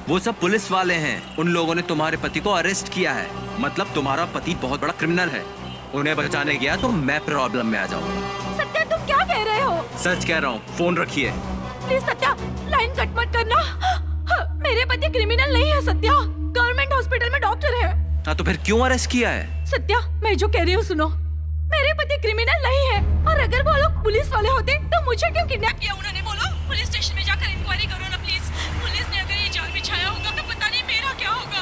वो सब पुलिस वाले हैं, उन लोगों ने तुम्हारे पति को अरेस्ट किया है। मतलब तुम्हारा पति बहुत बड़ा क्रिमिनल है। उन्हें बचाने गया तो मैं प्रॉब्लम में आ जाऊंगा। सत्या तुम क्या कह रहे हो? सच कह रहा हूँ, फोन रखिए। प्लीज सत्या, लाइन कट मत करना। मेरे पति क्रिमिनल नहीं है सत्या, गवर्नमेंट हॉस्पिटल में डॉक्टर है। हाँ तो फिर क्यों अरेस्ट किया है? सत्या, मैं जो कह रही हूँ सुनो, मेरे पति क्रिमिनल नहीं है, और अगर वो लोग पुलिस वाले होते तो मुझे क्यों किडनैप किया उन्होंने? बोलो, पुलिस स्टेशन में जाकर इंक्वायरी करो ना प्लीज। पुलिस ने अगर ये जाल बिछाया होगा तो पता नहीं मेरा क्या होगा।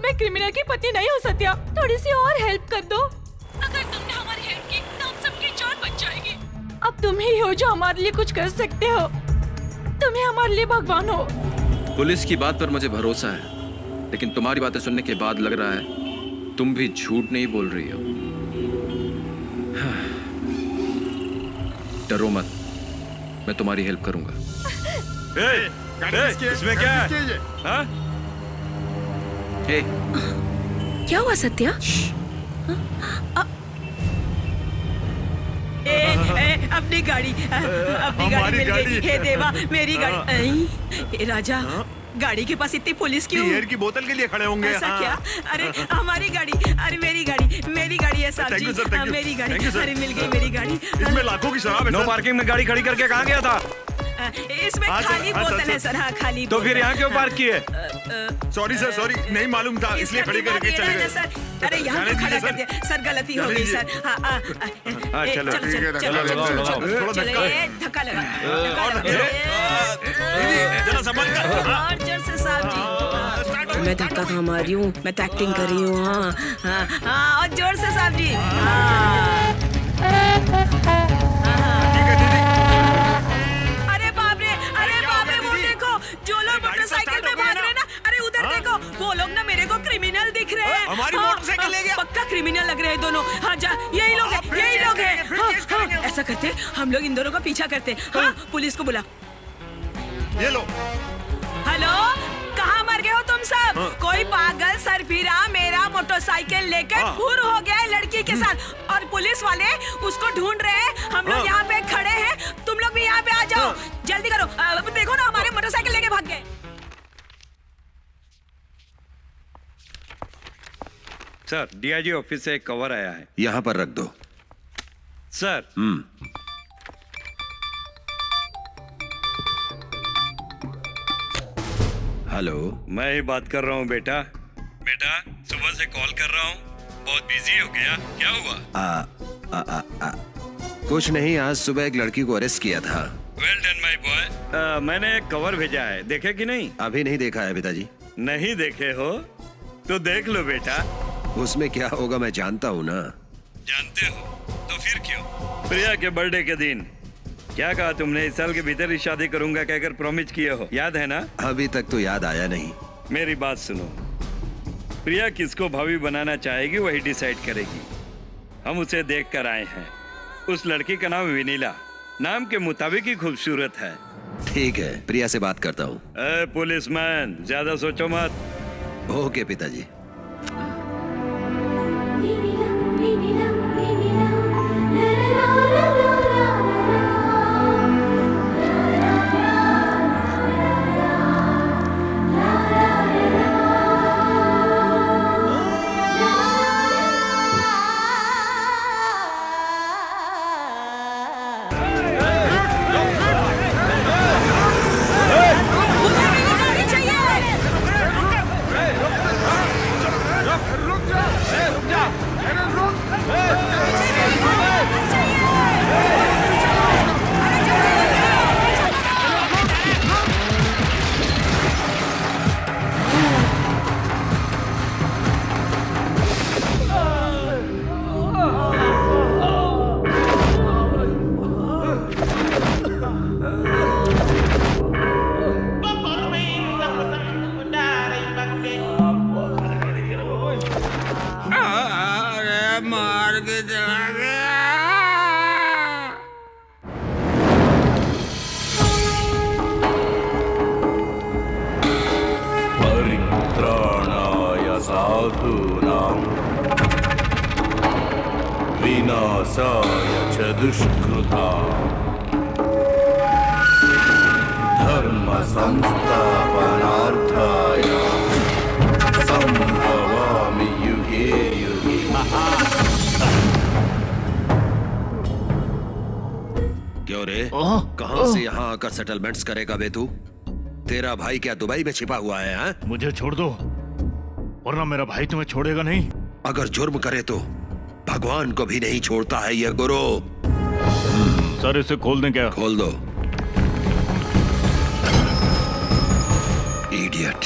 मैं क्रिमिनल की पत्नी नहीं हूँ सत्या, थोड़ी सी और हेल्प कर दो। अगर तुमने हमारी हेल्प की तो हम सबकी जान बच जाएगी। अब तुम ही हो जो हमारे लिए कुछ कर सकते हो। तुम ही हमारे लिए भगवान हो। पुलिस की बात पर मुझे भरोसा है, लेकिन तुम्हारी बातें सुनने के बाद लग रहा है तुम भी झूठ नहीं बोल रही हो। डरो मत, मैं तुम्हारी हेल्प करूंगा। इसमें क्या है? हाँ? हे, क्या हुआ सत्या? अपनी गाड़ी मिल गई। हे देवा, मेरी गाड़ी। हे राजा, गाड़ी के पास इतनी पुलिस क्यों? बियर की बोतल के लिए खड़े होंगे। ऐसा हाँ। क्या? अरे हमारी गाड़ी, अरे मेरी गाड़ी है साहब जी। मेरी गाड़ी, अरे मिल गई मेरी गाड़ी। इसमें लाखों की शराब है। नो पार्किंग में गाड़ी खड़ी करके कहाँ गया था? इसमें खाली बोतल है सर। हाँ, खाली तो फिर यहाँ क्यों पार्क की है? सॉरी सर, सॉरी, नहीं मालूम था, इसलिए खड़ी करके चले गए। सर, अरे यहाँ क्यों खड़ा कर दिया सर? गलती हो गई सर। हाँ, चलो, धक्का लगा। जरा संभल कर। और जोर से साहब जी। मैं धक्का कहाँ मार रही हूँ? मैं तो एक्टिंग कर रही हूँ। हाँ, और जोर से साहब जी। अरे बाप रे, वो देखो जो लोग मोटरसाइकिल में भाग रहे हैं ना, अरे उधर देखो, वो लोग ना मेरे को क्रिमिनल दिख रहे हैं। हमारी मोटरसाइकिल ले गया। पक्का क्रिमिनल लग रहे हैं दोनों। हाँ, जा, यही लोग हैं। ऐसा करते, हम लोग इन दोनों का पीछा करते। हाँ, पुलिस को बुला। ये लो। हेलो, कहाँ मर गए हो तुम सब? कोई पागल सरफिरा मेरा मोटरसाइकिल लेकर फुर हो गया है लड़की के साथ, और पुलिस वाले उसको ढूंढ रहे हैं। हम लोग यहाँ पे खड़े हैं, तुम लोग भी यहाँ पे आ जाओ। जल्दी करो। देखो ना, हमारे मोटरसाइकिल लेके भाग गए। सर, डीआईजी ऑफिस से एक कवर आया है। यहाँ पर रख दो। सर, हेलो, मैं ही बात कर रहा हूँ बेटा। सुबह से कॉल कर रहा हूँ, बहुत बिजी हो गया। क्या हुआ? कुछ नहीं, आज सुबह एक लड़की को अरेस्ट किया था। Well done my boy. मैंने एक कवर भेजा है, देखे कि नहीं? अभी नहीं देखा है पिताजी। नहीं देखे हो तो देख लो बेटा। उसमें क्या होगा मैं जानता हूँ ना। जानते हो तो फिर क्यों? प्रिया के बर्थडे के दिन क्या कहा तुमने? इस साल के भीतर ही शादी करूंगा कहकर प्रॉमिस किए हो, याद है ना? अभी तक तो याद आया नहीं। मेरी बात सुनो, प्रिया किसको भाभी बनाना चाहेगी वही डिसाइड करेगी। हम उसे देख कर आए हैं। उस लड़की का नाम विनीला, नाम के मुताबिक ही खूबसूरत है। ठीक है, प्रिया से बात करता हूँ। पुलिसमैन, ज्यादा सोचो मत। ओके पिताजी। विनाशाय च दुष्कृता धर्म संस्थापनार्थाय संभवामि युगे युगे। क्यों रे, कहाँ से यहाँ आकर सेटलमेंट्स करेगा बे तू? तेरा भाई क्या दुबई में छिपा हुआ है? हा? मुझे छोड़ दो, वरना मेरा भाई तुम्हें छोड़ेगा नहीं। अगर जुर्म करे तो भगवान को भी नहीं छोड़ता है ये गुरु। सर, इसे खोल दें क्या? खोल दो। इडियट।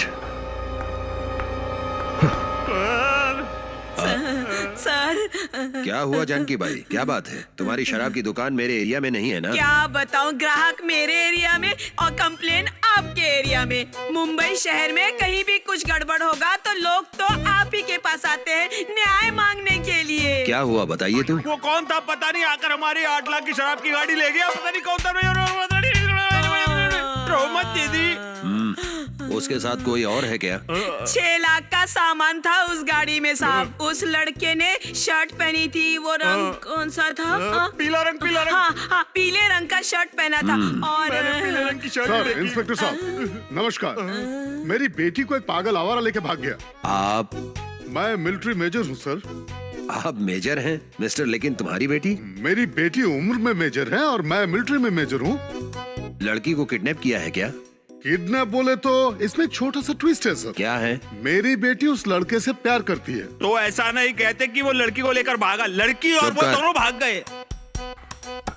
सर, क्या हुआ जानकी भाई, क्या बात है? तुम्हारी शराब की दुकान मेरे एरिया में नहीं है ना? क्या बताऊं, ग्राहक मेरे एरिया में और कंप्लेन आपके एरिया में। मुंबई शहर में कहीं भी कुछ गड़बड़ होगा तो लोग तो आप ही के पास आते हैं न्याय मांगने के लिए। क्या हुआ बताइए तो। वो कौन था पता नहीं, आकर हमारी 8 लाख की शराब की गाड़ी ले गया। पता नहीं कौन था। रोमत दीदी, उसके साथ कोई और है क्या? 6 लाख का सामान था उस गाड़ी में साहब। उस लड़के ने शर्ट पहनी थी, वो रंग कौन सा था? पीला रंग, पीला रंग। हाँ, पीले रंग का शर्ट पहना था। और पीले रंग की शर्ट सर, इंस्पेक्टर साहब नमस्कार। मेरी बेटी को एक पागल आवारा लेके भाग गया। आप? मैं मिलिट्री मेजर हूँ सर। आप मेजर हैं मिस्टर, लेकिन तुम्हारी बेटी? मेरी बेटी उम्र में मेजर है और मैं मिलिट्री में मेजर हूँ। लड़की को किडनैप किया है क्या? किडनैप बोले तो इसमें एक छोटा सा ट्विस्ट है सर। क्या है? मेरी बेटी उस लड़के से प्यार करती है। तो ऐसा नहीं कहते कि वो लड़की को लेकर भागा, लड़की और वो दोनों भाग गए।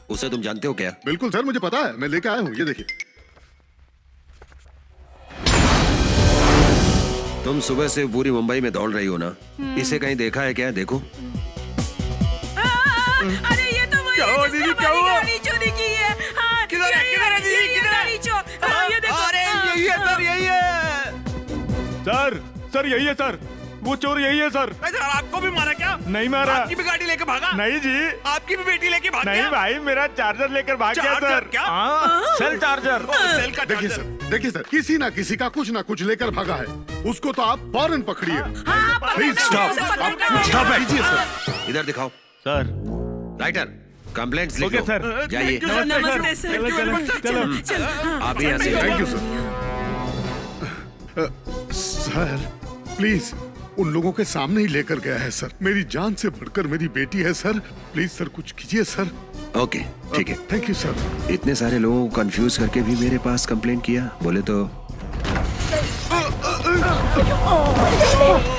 उसे तुम जानते हो क्या? बिल्कुल सर, मुझे पता है, मैं लेके आया हूँ, ये देखिए। तुम सुबह से पूरी मुंबई में दौड़ रही हो ना, इसे कहीं देखा है क्या? देखो। अरे ये तो वही है जिसने हमारी गाड़ी चोरी की है। हाँ, किधर है, किधर है दीदी, किधर है? गाड़ी चोर। हाँ, ये देखो। अरे यही है सर, यही है सर यही है सर, वो चोर यही है सर। सर आपको भी मारा क्या? नहीं मारा। आपकी भी गाड़ी लेकर भागा? नहीं जी। आपकी भी बेटी लेके भाग नहीं गया? भाई, मेरा चार्जर लेकर भाग गया चार्जर सर। क्या? Cell charger. सेल का देखिए चार्जर। सर, किसी ना किसी का कुछ ना कुछ लेकर भागा है। उसको तो आप फौरन पकड़िए। हाँ, प्लीज स्टॉप। कीजिए सर। इधर दिखाओ। सर राइटर, कंप्लेंट्स लिखो। Okay, sir. जाइए। नमस्ते सर। चलो। आप भी यहाँ से thank you sir. Sir please, उन लोगों के सामने ही लेकर गया है सर। मेरी जान से बढ़कर मेरी बेटी है सर। प्लीज सर कुछ कीजिए सर। ओके ठीक है। Thank you sir. इतने सारे लोगों को कंफ्यूज करके भी मेरे पास कंप्लेंट किया, बोले तो।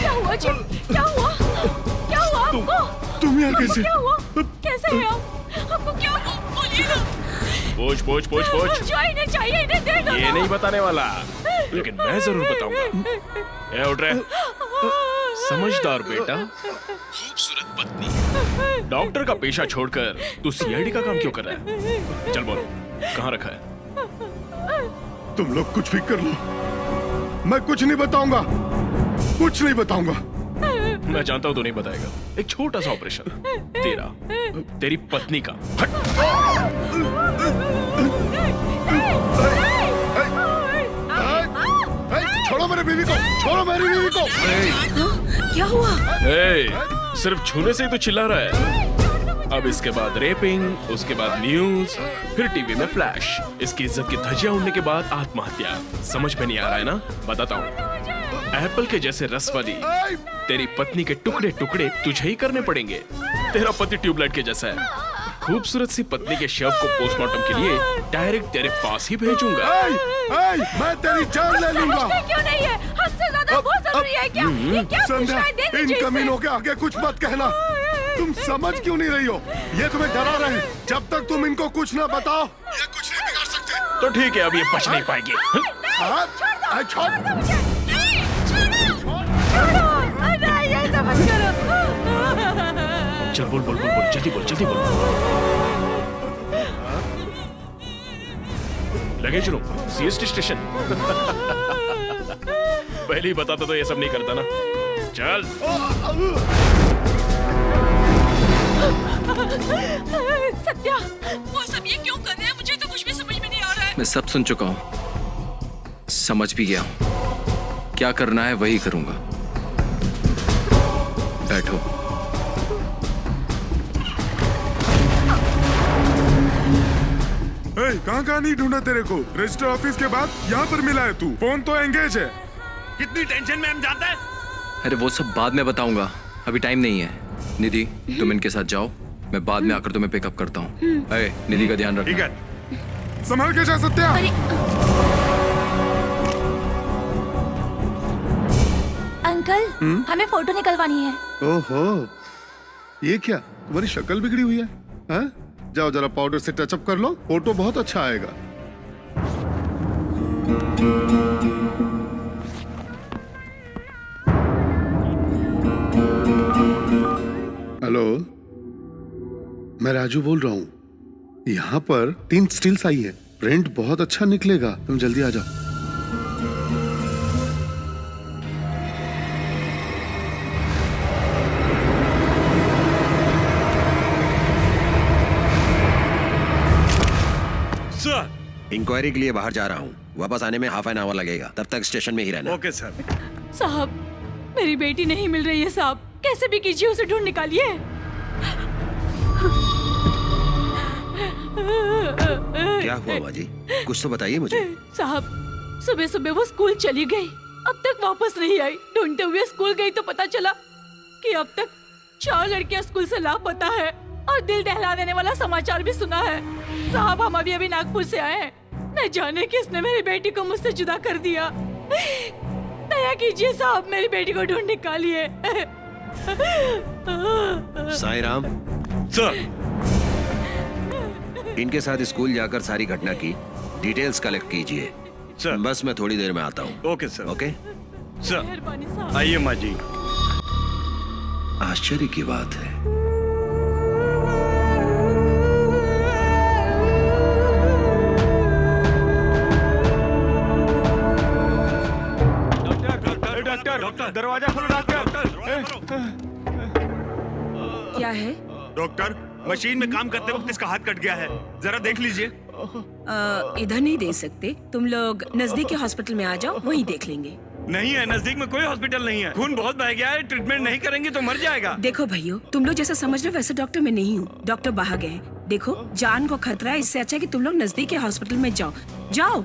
क्या हुआ जी? क्या हुआ? क्या हुआ आपको? तुम यहाँ कैसे? क्या हुआ? कैसे हैं आप? आपको क्या हुआ? बोलिए ना। पूछ। जो इन्हें चाहिए इन्हें दे दो। ये नहीं बताने वाला, लेकिन मैं जरूर बताऊंगा। ए उठ रहे। समझदार बेटा, खूबसूरत पत्नी, डॉक्टर का पेशा छोड़कर तू सीआईडी का काम क्यों कर रहा है? चल बोल, कहाँ रखा है? तुम लोग कुछ भी कर लो, मैं कुछ नहीं बताऊंगा, कुछ नहीं बताऊंगा। मैं जानता हूँ तू नहीं बताएगा। एक छोटा सा ऑपरेशन, तेरी पत्नी का। हट। छोड़ो मेरे बीवी को, छोड़ो मेरी बीवी को। क्या हुआ? सिर्फ छूने से ही तो चिल्ला रहा है। अब इसके बाद रेपिंग, उसके बाद न्यूज, फिर टीवी में फ्लैश। इसकी इज्जत की धज्जियां उड़ने के बाद आत्महत्या। समझ में नहीं आ रहा है ना? बताता हूँ। एप्पल के जैसे रस वाली तेरी पत्नी के टुकड़े टुकड़े तुझे ही करने पड़ेंगे। तेरा पति ट्यूबलाइट के जैसा है। खूबसूरत सी पत्नी के शव को पोस्टमार्टम के लिए डायरेक्ट तेरे पास ही भेजूंगा। मैं तेरी जान ले लूंगा। क्यों नहीं है? हमसे ज्यादा वो जरूरी है क्या? ये क्या संध्या, पूछना है? दे इन दीजिए इसे। कमीनों के आगे कुछ मत कहना। तुम समझ क्यों नहीं रही हो? ये तुम्हें डरा रहे हैं। जब तक तुम इनको कुछ ना बताओ, ये कुछ नहीं बिगाड़ सकते। तो ठीक है, अब ये बच नहीं पाएगी। छोड़। चल बोल, जल्दी बोल। Luggage room, CST station. पहले ही बताता तो ये सब नहीं करता ना। चल। सत्या, वो सब ये क्यों कर रहे हैं? मुझे तो कुछ भी समझ में नहीं आ रहा है। मैं सब सुन चुका हूँ, समझ भी गया हूँ। क्या करना है वही करूंगा। बैठो। कहाँ नहीं ढूंढा तेरे को? रजिस्टर ऑफिस के बाद यहाँ पर मिला है तू। फोन तो एंगेज है। कितनी टेंशन में हम जाते हैं। अरे वो सब बाद में बताऊंगा, अभी टाइम नहीं है। निधि तुम इनके साथ जाओ, मैं बाद में आकर तुम्हें पिकअप करता हूँ। निधि का ध्यान रखना। ठीक है। संभाल के जा सत्या। अंकल, हमें फोटो निकलवानी है। ओहो, ये क्या? तुम्हारी शक्ल बिगड़ी हुई है? हाँ? जाओ जरा पाउडर से टचअप कर लो, फोटो बहुत अच्छा आएगा। हेलो। मैं राजू बोल रहा हूँ। यहाँ पर 3 स्टिल्स आई है, प्रिंट बहुत अच्छा निकलेगा, तुम जल्दी आ जाओ। सर, इंक्वायरी के लिए बाहर जा रहा हूँ, वापस आने में हाफ एन आवर लगेगा, तब तक स्टेशन में ही रहना। Okay sir. साहब, मेरी बेटी नहीं मिल रही है साहब, कैसे भी कीजिए उसे ढूंढ निकालिए। क्या हुआ माँ जी, कुछ तो बताइए मुझे। साहब, सुबह सुबह वो स्कूल चली गई, अब तक वापस नहीं आई। ढूंढते हुए स्कूल गई तो पता चला कि अब तक 4 लड़कियां स्कूल से लापता है और दिल दहला देने वाला समाचार भी सुना है। साहब, हम अभी नागपुर से आए हैं, न जाने किसने मेरी बेटी को मुझसे जुदा कर दिया। दया कीजिए साहब, मेरी बेटी को ढूंढ निकालिए। साईं राम सर, इनके साथ स्कूल जाकर सारी घटना की डिटेल्स कलेक्ट कीजिए। सर। बस मैं थोड़ी देर में आता हूँ। Okay sir. ओके सर, मेहरबानी साहब। आइए माँ जी। आश्चर्य की बात है, डॉक्टर, दरवाजा खोलो डॉक्टर। क्या है? डॉक्टर, मशीन में काम करते वक्त इसका हाथ कट गया है, जरा देख लीजिए। इधर नहीं दे सकते, तुम लोग नजदीकी हॉस्पिटल में आ जाओ, वहीं देख लेंगे। नहीं है, नजदीक में कोई हॉस्पिटल नहीं है। खून बहुत बह गया है, ट्रीटमेंट नहीं करेंगे तो मर जाएगा। देखो भाइयों, तुम लोग जैसा समझ रहे हो वैसे डॉक्टर मैं नहीं हूँ, डॉक्टर बाहर गए हैं। देखो, जान को खतरा है, इससे अच्छा है कि तुम लोग नजदीकी हॉस्पिटल में जाओ। जाओ।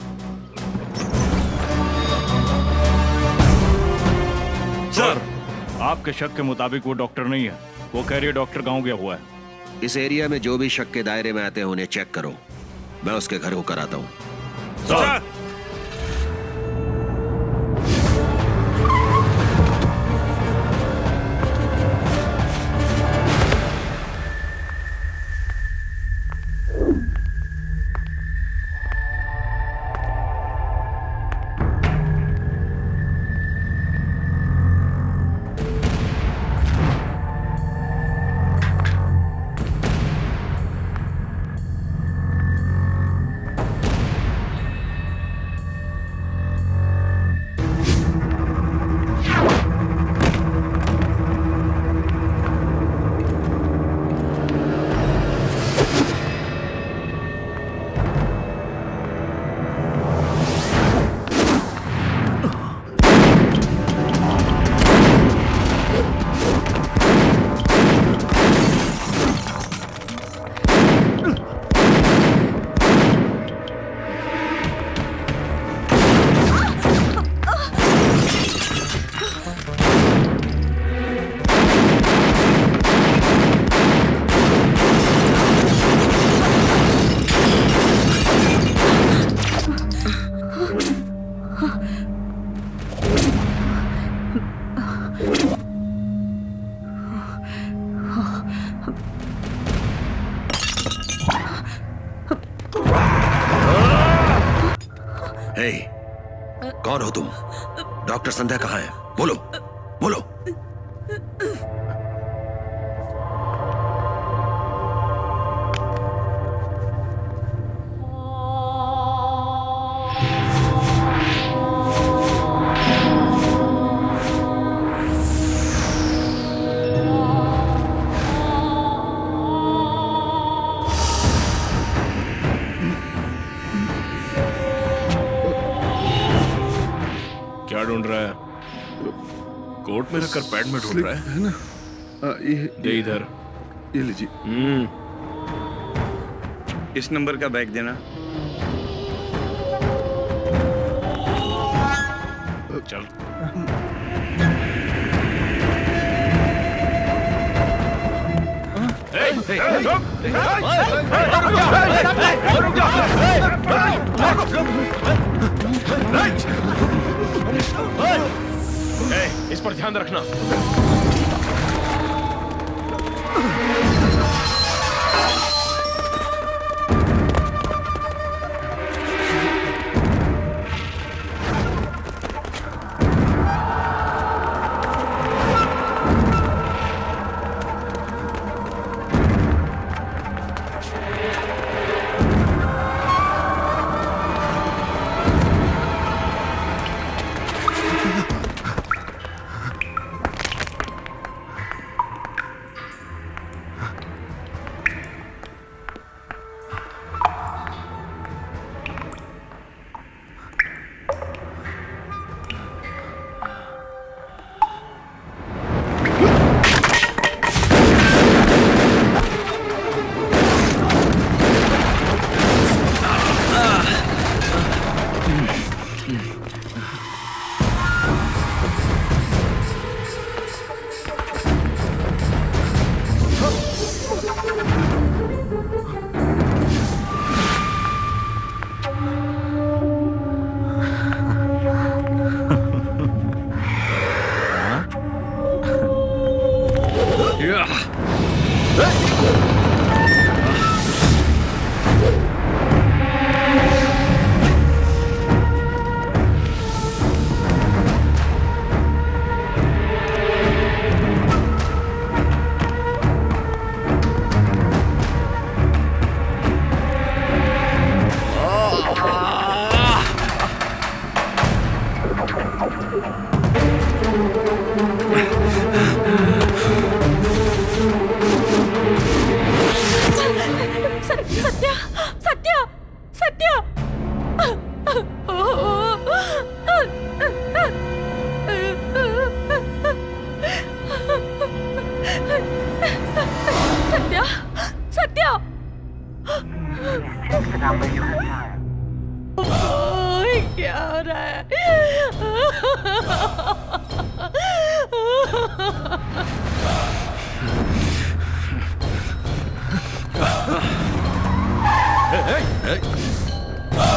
सर, आपके शक के मुताबिक वो डॉक्टर नहीं है, वो कह रही है डॉक्टर गाँव गया हुआ है। इस एरिया में जो भी शक के दायरे में आते हैं उन्हें चेक करो, मैं उसके घर को कराता हूँ। सर। हे, कौन हो तुम? डॉक्टर संध्या कहाँ है? बोलो बोलो। क्या ढूंढ रहा है? कोट में रखकर पैड में ढूंढ रहा है ना? ये इधर, ये लीजिए। इस नंबर का बैग देना। चल। इस पर ध्यान रखना।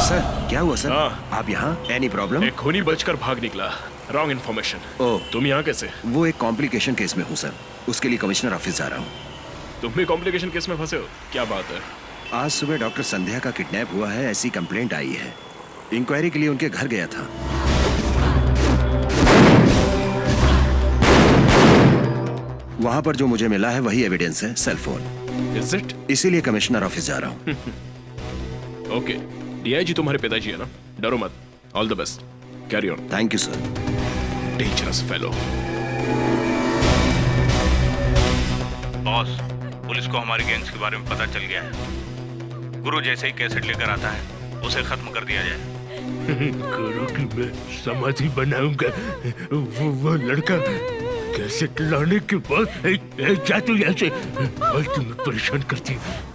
सर क्या हुआ सर? आप यहाँ? Any problem? एक खूनी बचकर भाग निकला। Wrong information. ओह, तुम यहाँ कैसे? वो एक कॉम्प्लिकेशन केस में हूँ सर, उसके लिए कमिश्नर ऑफिस जा रहा हूँ। तुम भी कॉम्प्लिकेशन केस में फंसे हो? क्या बात है? आज सुबह डॉक्टर संध्या का किडनैप हुआ है, ऐसी कंप्लेंट आई है। इंक्वायरी के लिए उनके घर गया था। वहां पर जो मुझे मिला है वही एविडेंस है, सेल फोन। Is it? इसीलिए कमिश्नर ऑफिस जा रहा हूँ। ओके, डीआईजी तुम्हारे पिताजी है ना? डरो मत। All the best. Carry on. Thank you sir. Dangerous fellow. Boss, police को हमारी गैंग्स के बारे में पता चल गया है। गुरु जैसे ही कैसेट लेकर आता है उसे खत्म कर दिया जाए। गुरु की मैं समाधि बनाऊंगा। वो लड़का कैसेट लाने के बाद जा तू यहाँ से, फालतू में परेशान करती है।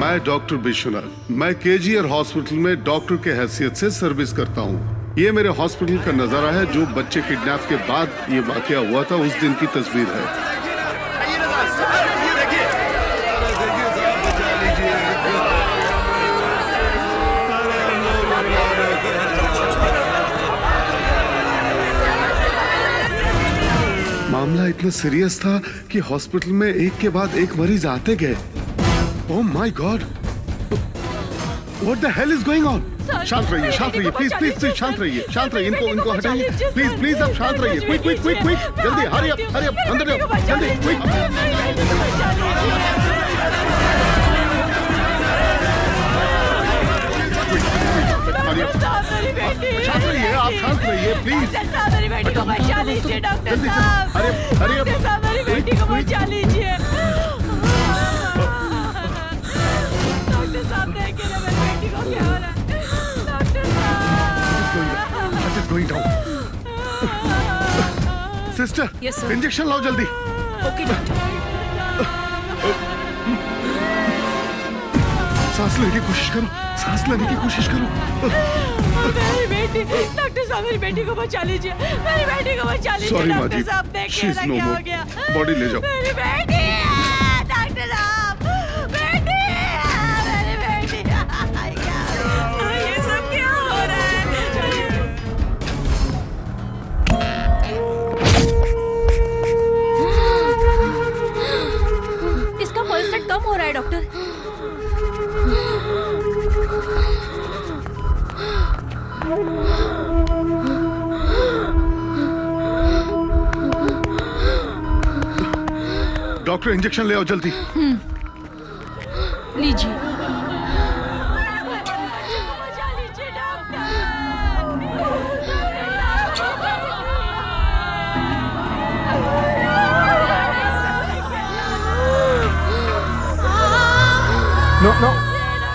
मैं डॉक्टर विश्वनाथ, मैं केजीआर हॉस्पिटल में डॉक्टर के हैसियत से सर्विस करता हूँ। ये मेरे हॉस्पिटल का नजारा है। जो बच्चे किडनैप के बाद ये वाकया हुआ था उस दिन की तस्वीर है। मामला इतना सीरियस था कि हॉस्पिटल में एक के बाद एक मरीज आते गए। Oh my God, what the hell is going on? शांत रहिए, शांत रहिए, प्लीज प्लीज प्लीज शांत रहिए, शांत रहिए। इनको हटाइए प्लीज प्लीज, आप शांत रहिए। क्विक क्विक क्विक क्विक, जल्दी, हरी अप, अंदर जाओ जल्दी, क्विक। शांत रहिए, आप शांत रहिए प्लीज। मेरी बेटी को बचा लीजिए डॉक्टर साहब। हरी अप, डॉक्टर साहब मेरी बेटी को बचा लीजिए। डॉक्टर साहब देखिए ना मेरी बेटी को क्या हो रहा है। डॉक्टर साहब। What is going down? Sister, Yes, sir. Injection लाओ जल्दी। Okay doctor. सांस लेने की कोशिश करो, सांस लेने की कोशिश करो। मेरी बेटी, डॉक्टर साहब मेरी बेटी को बचा लीजिए। मेरी बेटी को बचा लीजिए। Sorry, डॉक्टर माजी, साहब देखिए she's ना no क्या more. हो गया। बॉडी ले जाओ। मेरी बेटी, डॉक्टर साहब, बेटी, मेरी बेटी। ये सब क्या हो रहा है? इसका पल्स रेट कम हो रहा है डॉक्टर। डॉक्टर इंजेक्शन ले आओ जल्दी। लीजिए। नो नो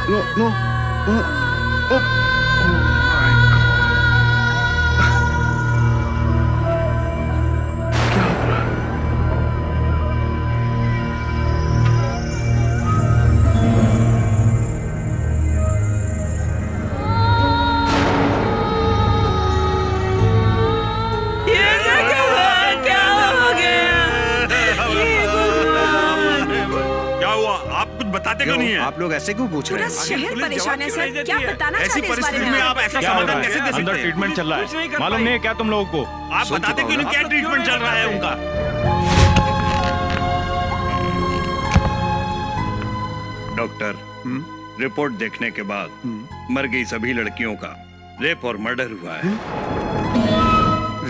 नो नो बताते क्यों नहीं है? आप लोग ऐसे क्यों पूछ रहे पूरा हैं? शहर परेशान है सर। क्या बताना ऐसी चाहते हैं इस बारे परिस्थिति में में आप? आप ऐसा समाधान कैसे दे सकते अंदर हैं? ट्रीटमेंट चल रहा कुछ नहीं है, कर मालूम पाए। नहीं है क्या तुम लोगों को? आप बताते क्यों नहीं क्या ट्रीटमेंट चल रहा है उनका? डॉक्टर, रिपोर्ट देखने के बाद मर गई सभी लड़कियों का रेप और मर्डर हुआ है।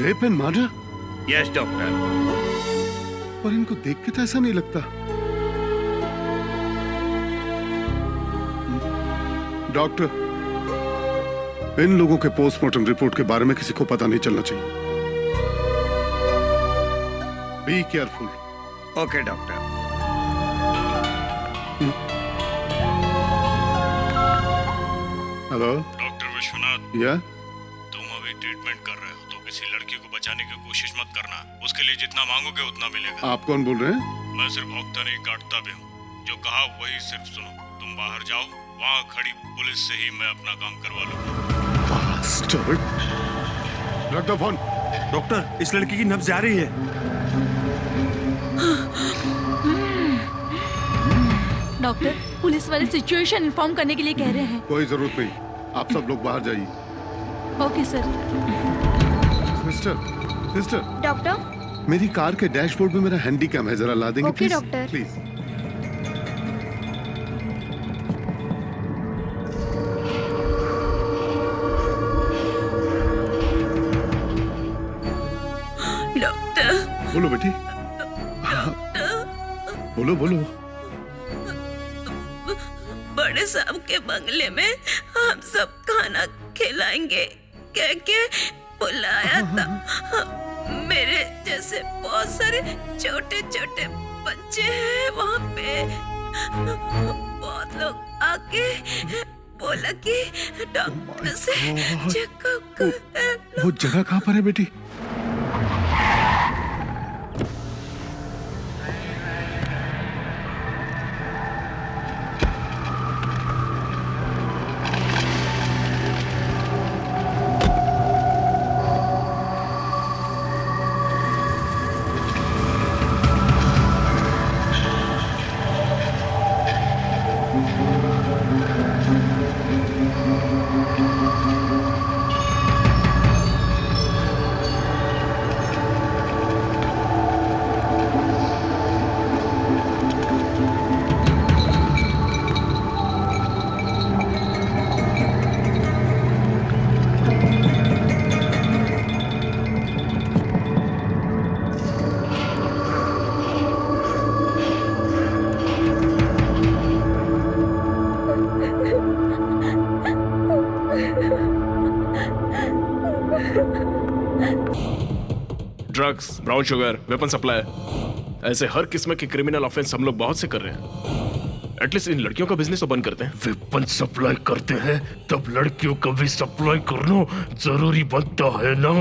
Rape and murder? Yes doctor. पर इनको देख के तो ऐसा नहीं लगता। डॉक्टर, इन लोगों के पोस्टमार्टम रिपोर्ट के बारे में किसी को पता नहीं चलना चाहिए। Be careful. Okay doctor. Hello doctor Vishwanath, या तुम अभी ट्रीटमेंट कर रहे हो तो किसी लड़की को बचाने की कोशिश मत करना। उसके लिए जितना मांगोगे उतना मिलेगा। आप कौन बोल रहे हैं? मैं सिर्फ भौंकता नहीं काटता भी हूँ। जो कहा वही सिर्फ सुनो। तुम बाहर जाओ, वहाँ खड़ी पुलिस से ही मैं अपना काम करवा लूंगा। Bastard! रख दो फोन। डॉक्टर, इस लड़की की नब्ज जा रही है। डॉक्टर, पुलिस वाले सिचुएशन इन्फॉर्म करने के लिए कह रहे हैं। कोई जरूरत नहीं, आप सब लोग बाहर जाइए। Okay sir. Sister, sister, doctor. मेरी कार के डैशबोर्ड में मेरा हैंडी कैम है, जरा ला देंगे okay, please? Doctor. Please. Doctor, बोलो बेटी। बोलो बोलो। बड़े साहब के बंगले में हम सब खाना खिलाएंगे कह के बुलाया था। मेरे जैसे बहुत सारे छोटे छोटे बच्चे हैं वहाँ पे। बहुत लोग आके बोला कि डॉक्टर से चेकअप कर। वो जगह कहाँ पर है बेटी? Drugs, brown sugar, weapon supply, ऐसे हर किस्म के क्रिमिनल ऑफेंस हम लोग बहुत से कर रहे हैं। एटलीस्ट इन लड़कियों का बिजनेस तो बंद करते हैं। वेपन सप्लाई करते हैं तब लड़कियों का भी सप्लाई करना जरूरी बनता है ना।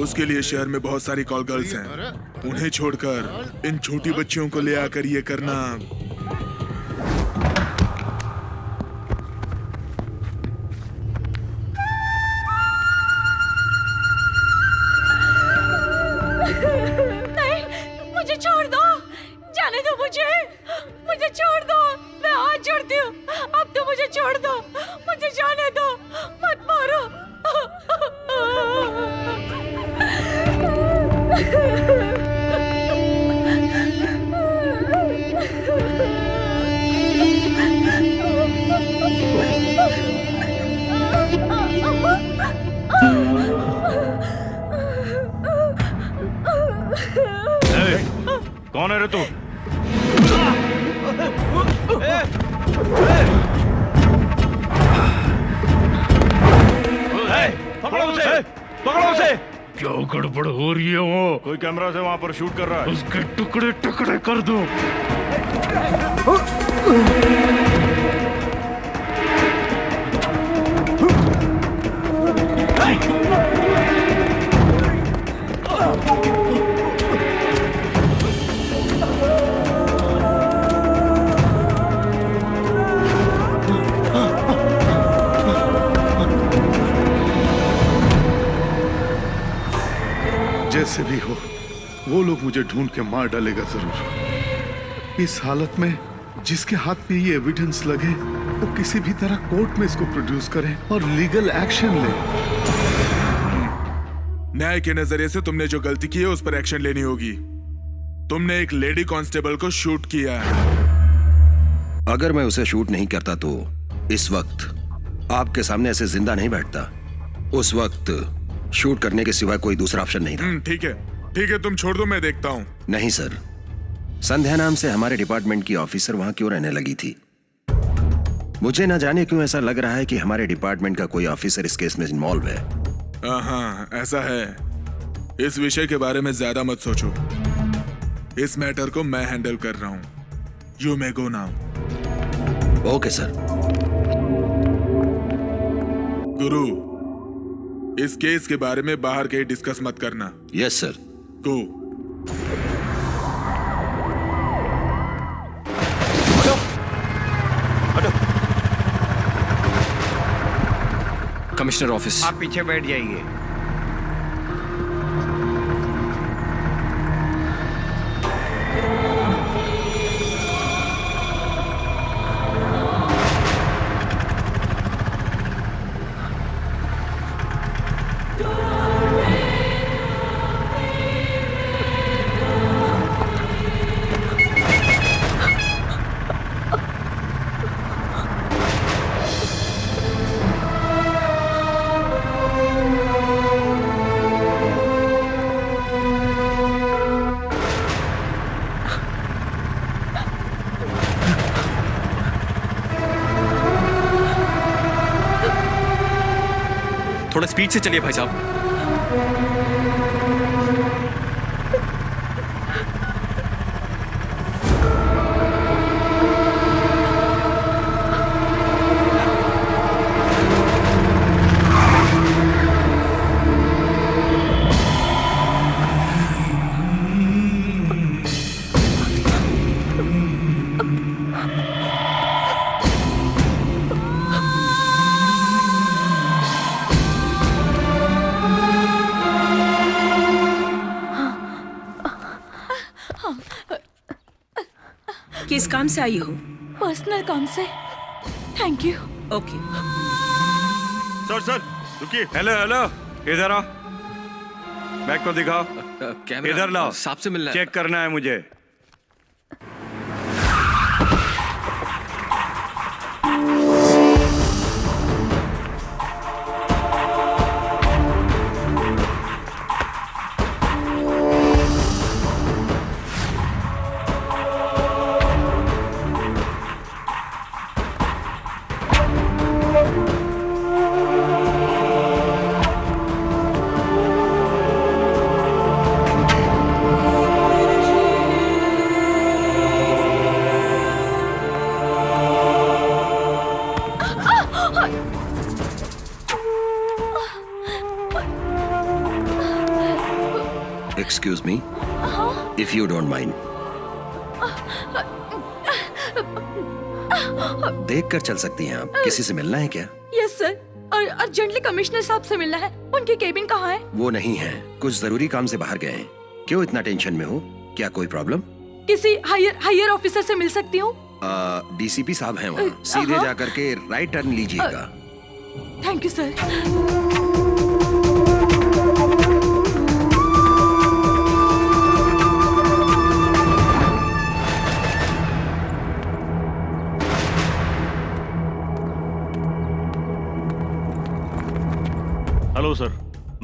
उसके लिए शहर में बहुत सारी कॉल गर्ल्स हैं। उन्हें छोड़कर इन छोटी बच्चियों को ले आकर ये करना नहीं, मुझे छोड़ दो, जाने दो मुझे छोड़ दो, मैं हाथ जोड़ती हूँ, अब तो मुझे छोड़ दो, मुझे जाने दो, मत मारो। कौन है रे तू? पकड़ो उसे! पकड़ो उसे! क्या गड़बड़ हो रही है वो? कोई कैमरा से वहां पर शूट कर रहा है। उसके टुकड़े टुकड़े कर दो। जैसे भी हो, वो लोग मुझे ढूंढ के मार डालेगा जरूर। इस हालत में जिसके हाथ में ये एविडेंस लगे, वो किसी भी तरह कोर्ट में इसको प्रोड्यूस करे और लीगल एक्शन ले। न्याय के नजरिए से तुमने जो गलती की है उस पर एक्शन लेनी होगी। तुमने एक लेडी कांस्टेबल को शूट किया है। अगर मैं उसे शूट नहीं करता तो इस वक्त आपके सामने ऐसे जिंदा नहीं बैठता। उस वक्त शूट करने के सिवाय कोई दूसरा ऑप्शन नहीं था। ठीक है, तुम छोड़ दो, मैं देखता हूँ। नहीं सर, संध्या नाम से हमारे डिपार्टमेंट की ऑफिसर वहां क्यों रहने लगी थी? मुझे ना जाने क्यों ऐसा लग रहा है कि हमारे डिपार्टमेंट का कोई ऑफिसर इस केस में इन्वॉल्व है। हाँ, ऐसा है। इस विषय के बारे में ज्यादा मत सोचो। इस मैटर को मैं हैंडल कर रहा हूँ। You may go now. Okay sir. गुरु, इस केस के बारे में बाहर कहीं डिस्कस मत करना। Yes sir. Go. Commissioner office. आप पीछे बैठ जाइए। थोड़ा स्पीड से चलिए भाई साहब। किस काम से आई हो? पर्सनल काम से। Thank you. ओके। सर रुकिए। हेलो इधर आओ। बैग को दिखाओ। कैमरा इधर लाओ। साहब से मिलना है। चेक करना है मुझे। Excuse me, if you don't mind. देख कर चल सकती हैं आप। किसी से मिलना है क्या? यस सर, और अर्जेंटली कमिश्नर साहब से मिलना है। उनकी केबिन कहाँ है? वो नहीं है, कुछ जरूरी काम से बाहर गए हैं। क्यों इतना टेंशन में हो? क्या कोई प्रॉब्लम? किसी हायर ऑफिसर से मिल सकती हूँ? डीसीपी साहब हैं वहाँ। सीधे जाकर के राइट टर्न लीजिएगा। Thank you sir. Hello sir,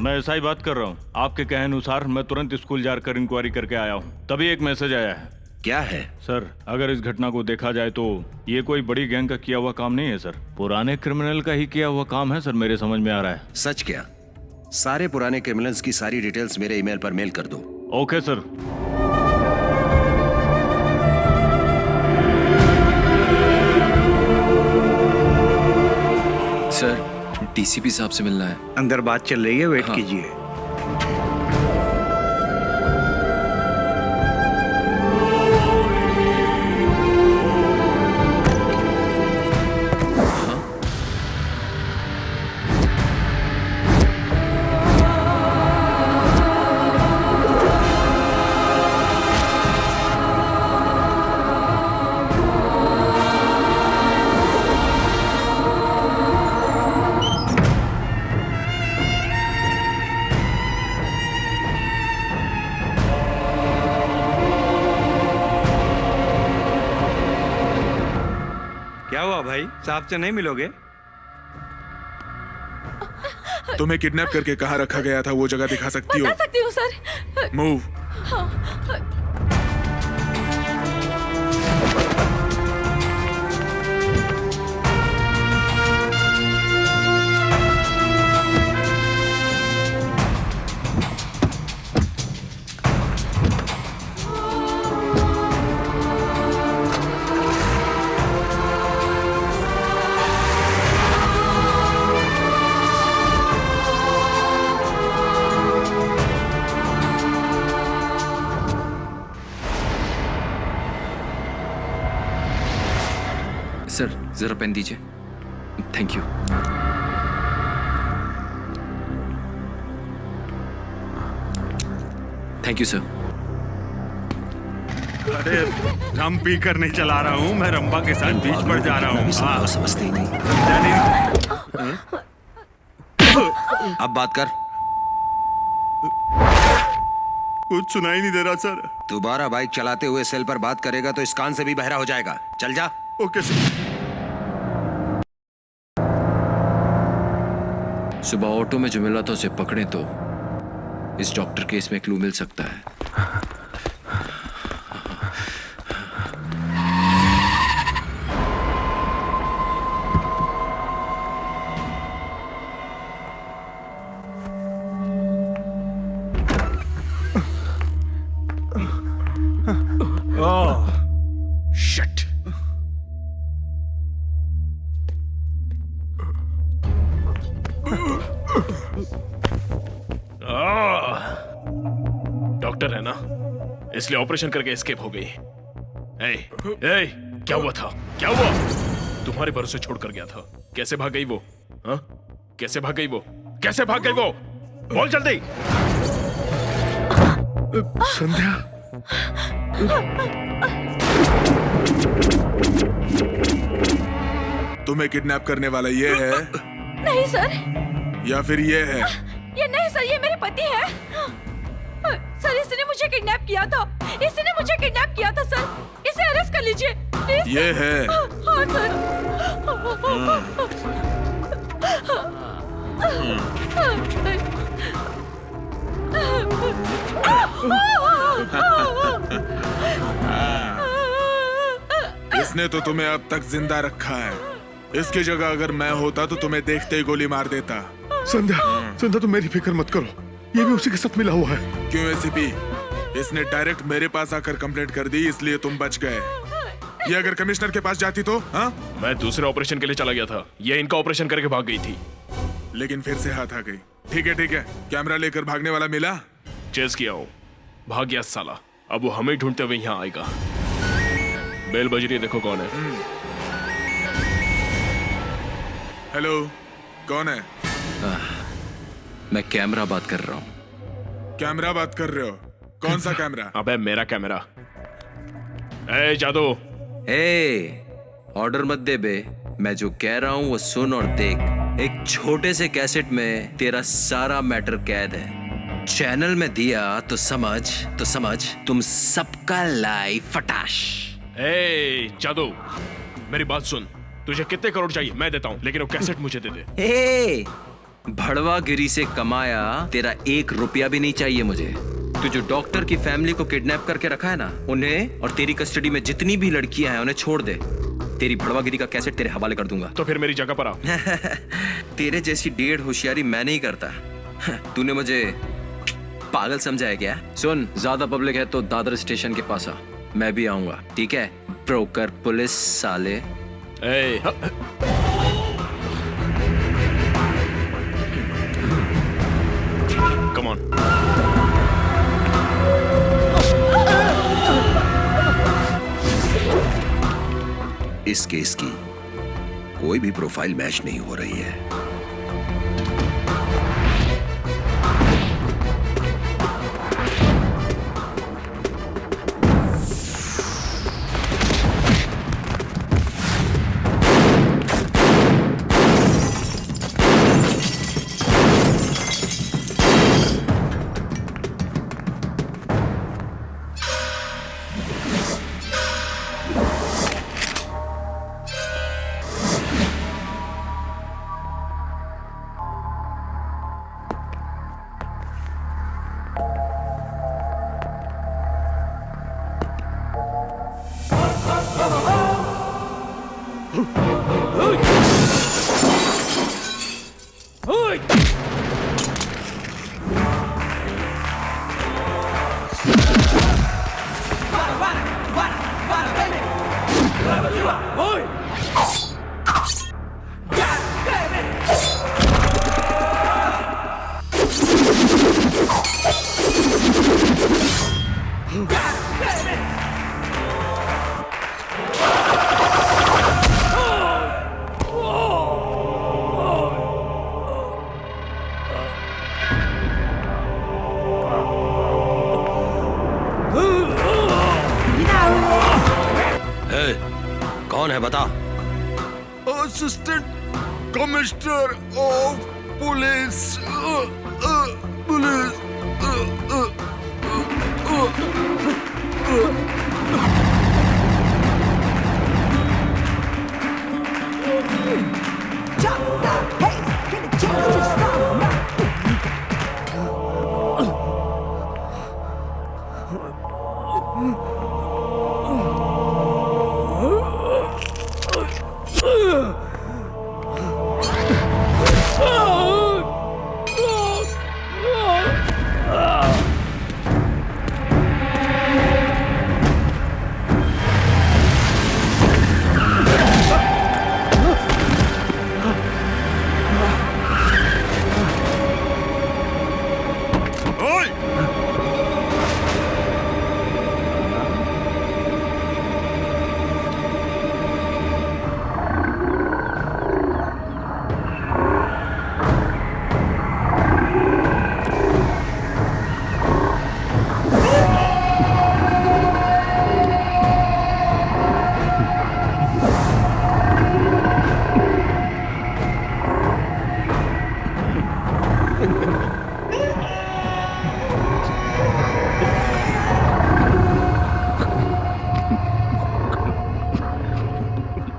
मैं ऐसा ही बात कर रहा हूँ। आपके कहे अनुसार मैं तुरंत स्कूल जाकर इंक्वायरी करके आया हूँ, तभी एक मैसेज आया है। क्या है? सर, अगर इस घटना को देखा जाए तो ये कोई बड़ी गैंग का किया हुआ काम नहीं है सर, पुराने क्रिमिनल का ही किया हुआ काम है सर, मेरे समझ में आ रहा है। सच क्या? सारे पुराने क्रिमिनल्स की सारी डिटेल्स मेरे ईमेल पर मेल कर दो। Okay sir. सर, डीसीपी साहब से मिलना है। अंदर बात चल रही है, वेट कीजिए। क्या हुआ भाई, साहब से नहीं मिलोगे? तुम्हें किडनैप करके कहाँ रखा गया था, वो जगह दिखा सकती हो? बता सकती हूँ सर। मूव। सर, जरा पेन दीजिए। Thank you. Thank you sir. अरे रम पी कर नहीं चला रहा हूँ मैं, रंबा के साथ बीच पर जा रहा हूँ। समझते ही नहीं। अब बात कर। कुछ सुनाई नहीं दे रहा सर। दोबारा बाइक चलाते हुए सेल पर बात करेगा तो इस कान से भी बहरा हो जाएगा। चल जा। Okay sir. सुबह ऑटो में जो मिला था उसे पकड़े तो इस डॉक्टर केस में क्लू मिल सकता है। शिट। डॉक्टर है ना, इसलिए ऑपरेशन करके एस्केप हो गई। क्या हुआ था? क्या हुआ? तुम्हारे भरोसे छोड़कर गया था, कैसे भाग गई वो? हाँ? कैसे भाग गई वो? कैसे भाग गई वो? बोल जल्दी। संध्या। तुम्हें किडनैप करने वाला ये है? नहीं सर। या फिर ये है? ये नहीं सर, ये मेरे पति है। सर, इसने मुझे किडनैप किया था। इसने मुझे किडनैप किया था सर। इसे अरेस्ट कर लीजिए प्लीज। ये है? हाँ सर। इसने तो तुम्हें अब तक जिंदा रखा है। इसकी जगह अगर मैं होता तो तुम्हें देखते ही गोली मार देता। संध्या, संध्या तुम मेरी फिक्र मत करो, ये भी उसी के साथ मिला हुआ है। क्यों एसीपी? इसने डायरेक्ट मेरे पास आकर कंप्लेंट कर दी, इसलिए तुम बच गए। ये अगर कमिश्नर के पास जाती तो? हाँ? मैं दूसरे ऑपरेशन के लिए चला गया था, ये इनका ऑपरेशन करके भाग गई थी। लेकिन फिर से हाथ आ गई। ठीक है ठीक है, कैमरा लेकर भागने वाला मिला? चेस किया हो, भाग गया साला। अब वो हमें ढूंढते हुए यहाँ आएगा। बेल बज रही है, देखो कौन है। हेलो, कौन है? मैं कैमरा बात कर रहा हूँ। कैमरा बात कर रहे हो? कौन सा कैमरा? अबे मेरा कैमरा। ए जादू। ऑर्डर मत दे बे, मैं जो कह रहा हूँ वो सुन और देख। एक छोटे से कैसेट में तेरा सारा मैटर कैद है। चैनल में दिया तो समझ तुम सबका लाइव फटाश। जादू, मेरी बात सुन। तुझे कितने करोड़ चाहिए मैं देता हूँ, लेकिन वो कैसेट मुझे दे दे। भड़वागिरी से कमाया तेरा 1 रुपया भी नहीं चाहिए मुझे। तू जो डॉक्टर की फैमिली को किडनैप करके रखा है ना, उन्हें और तेरी कस्टडी में जितनी भी लड़कियां हैं उन्हें छोड़ दे। तेरी भड़वागिरी का कैसेट तेरे हवाले कर दूंगा। तो फिर मेरी जगह पर आओ। तेरे जैसी डेढ़ होशियारी मैं नहीं करता। तूने मुझे पागल समझा है क्या? सुन, ज्यादा पब्लिक है तो दादर स्टेशन के पास आ, मैं भी आऊंगा, ठीक है? ब्रोकर पुलिस साले। Come on. इस केस की कोई भी प्रोफाइल मैच नहीं हो रही है। कौन है बता? Assistant commissioner of police. Police.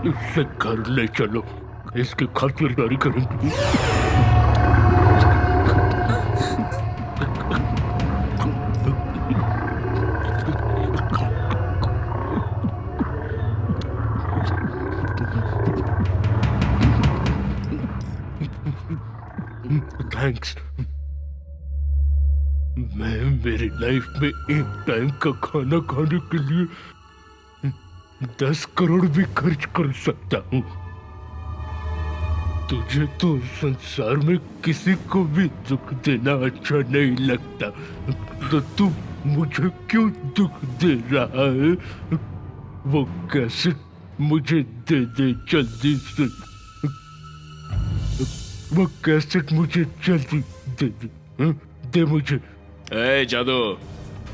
इसे घर ले चलो, इसकी खातिरदारी करेंगे। थैंक्स। मैं मेरी लाइफ में एक टाइम का खाना खाने के लिए 10 करोड़ भी खर्च कर सकता हूँ। तुझे तो संसार में किसी को भी दुख देना अच्छा नहीं लगता, तो तू मुझे क्यों दुख दे रहा है? वो कैसे मुझे दे दे जल्दी से। वो कैसेट मुझे जल्दी दे दे, दे मुझे। ए जादू,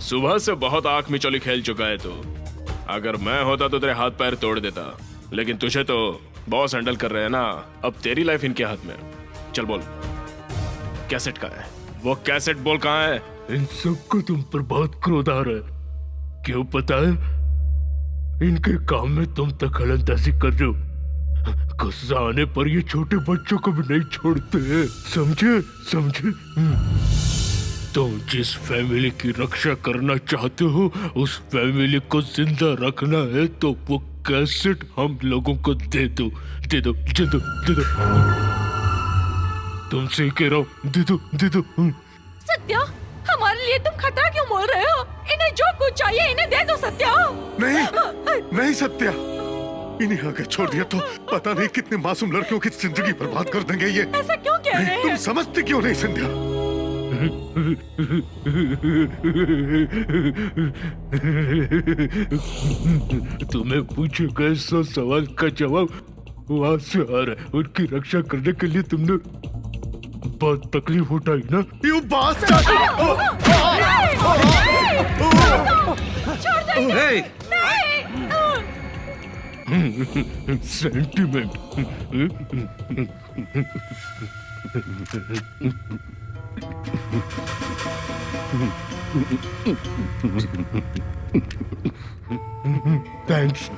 सुबह से बहुत आंख में चोली खेल चुका है तू। अगर मैं होता तो तेरे हाथ पैर तोड़ देता, लेकिन तुझे तो बॉस हैंडल कर रहे हैं ना। अब तेरी लाइफ इनके हाथ में। चल बोल, कैसेट कहाँ है? वो कैसेट बोल कहाँ है? इन सबको तुम पर बहुत क्रोध आ रहा है, क्यों पता है? इनके काम में तुम दखलंदाजी कर रहे हो। गुस्सा आने पर ये छोटे बच्चों को भी नहीं छोड़ते हैं, समझे समझे? तो जिस फैमिली की रक्षा करना चाहते हो उस फैमिली को जिंदा रखना है तो वो कैसेट हम लोगों को दे दो, दे दो, दे दो, दे दो। तुमसे कह रहा हूँ, दे दो, दे दो। सत्या, हमारे लिए तुम खतरा क्यों बोल रहे हो? इन्हें जो कुछ चाहिए इन्हें दे दो सत्या। नहीं, नहीं सत्या, इन्हें आगे छोड़ दिया तो पता नहीं कितने मासूम लड़कियों की जिंदगी बर्बाद कर देंगे ये। ऐसा क्यों कह रहे हैं? तुम समझती क्यों नहीं संध्या? तुम्हें पूछे गए 100 सवाल का जवाब वहां से आ रहा है। उनकी रक्षा करने के लिए तुमने बहुत तकलीफ उठाई ना? You bastard! छोड़ दो Hey! सेंटिमेंट। थैंक्स।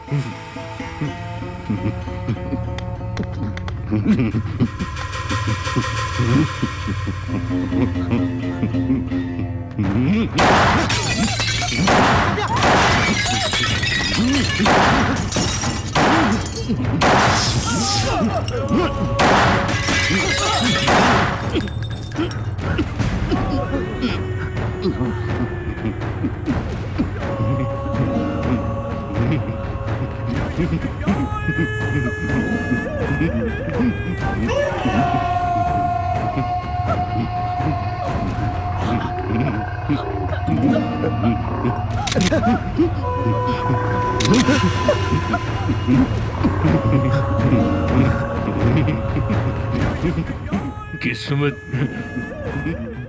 किस्मत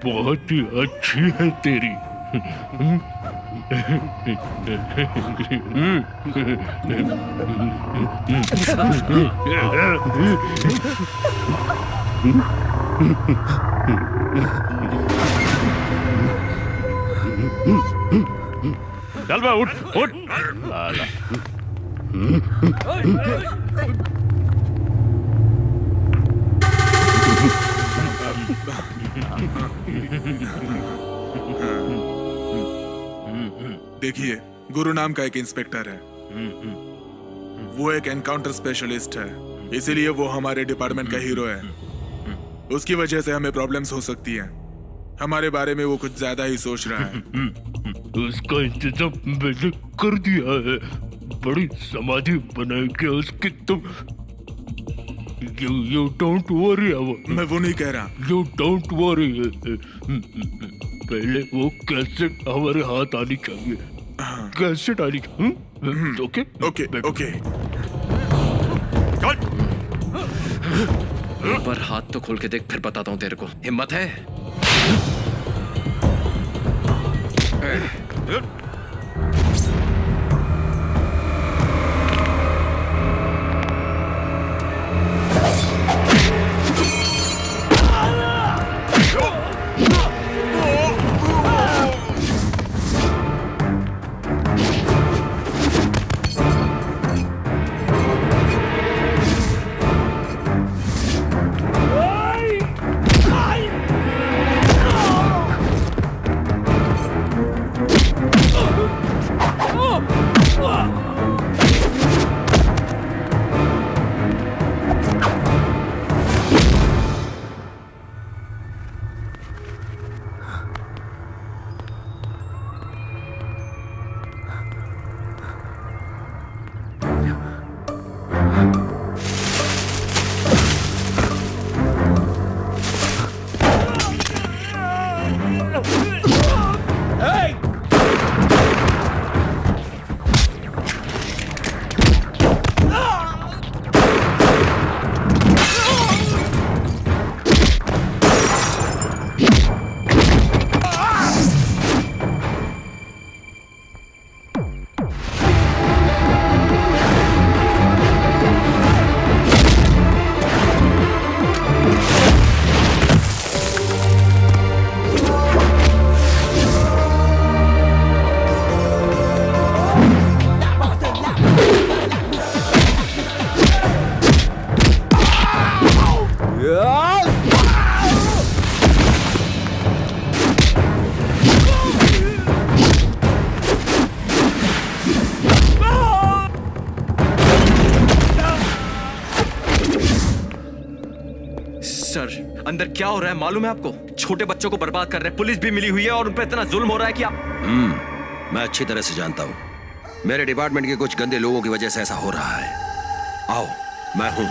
बहुत ही अच्छी है तेरी। चल बा, उठ उठ। आला। देखिए, गुरु नाम का एक इंस्पेक्टर है। वो एक एनकाउंटर स्पेशलिस्ट है, इसीलिए वो हमारे डिपार्टमेंट का हीरो है। उसकी वजह से हमें प्रॉब्लम्स हो सकती हैं। हमारे बारे में वो कुछ ज्यादा ही सोच रहा है। उसका इंतजाम मैंने कर दिया है। बड़ी समाधि बनाएगी उसकी। तुम You don't worry about। मैं वो नहीं कह रहा। You don't worry। पहले वो कैसेट हमारे हाथ आनी चाहिए। कैसेट आनी चाहिए। Okay okay okay. एक बार हाथ तो खोल के देख, फिर बताता हूँ तेरे को। हिम्मत है? सर, अंदर क्या हो रहा है मालूम है आपको? छोटे बच्चों को बर्बाद कर रहे हैं, पुलिस भी मिली हुई है और उन पर इतना जुल्म हो रहा है कि आप... मैं अच्छी तरह से जानता हूँ। मेरे डिपार्टमेंट के कुछ गंदे लोगों की वजह से ऐसा हो रहा है। आओ, मैं हूं।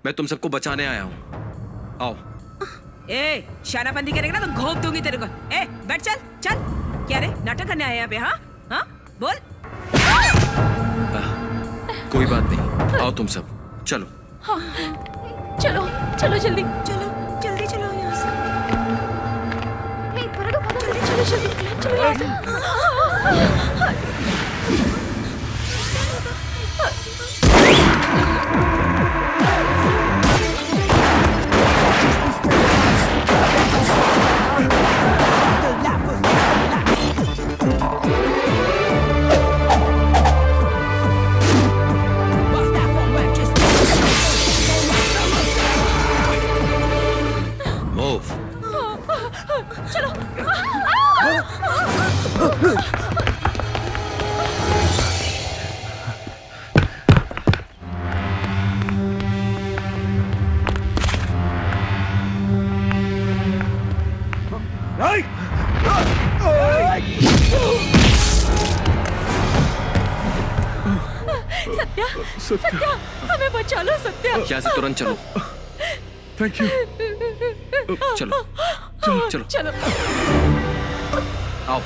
मैं तुम सबको बचाने आया हूँ। आओ। ए, शानाबंदी करेगा ना तो घोंप दूंगी तेरे को। ए, बैठ चल, चल। क्या रे, नाटक करने आया यहाँ पे? हाँ, हाँ, बोल। कोई बात नहीं, आओ तुम सब, चलो। हाँ, चलो, चलो जल्दी, चलो, जल्दी चलो यहाँ से। चलो, जल्दी, चलो यहाँ से। सत्या, हमें बचा लो सत्या। यहाँ से तुरंत चलो। Thank you. चलो, चलो, चलो, चलो। आओ,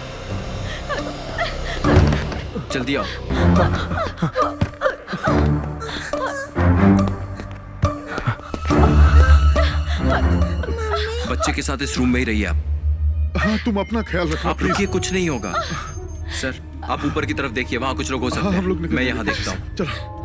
जल्दी आओ। बच्चे के साथ इस रूम में ही रहिए आप। हाँ, तुम अपना ख्याल रखना। आप रुकिए, कुछ नहीं होगा। सर, आप ऊपर की तरफ देखिए, वहाँ कुछ लोग हो सकते हैं। मैं यहाँ देखता हूँ। चलो।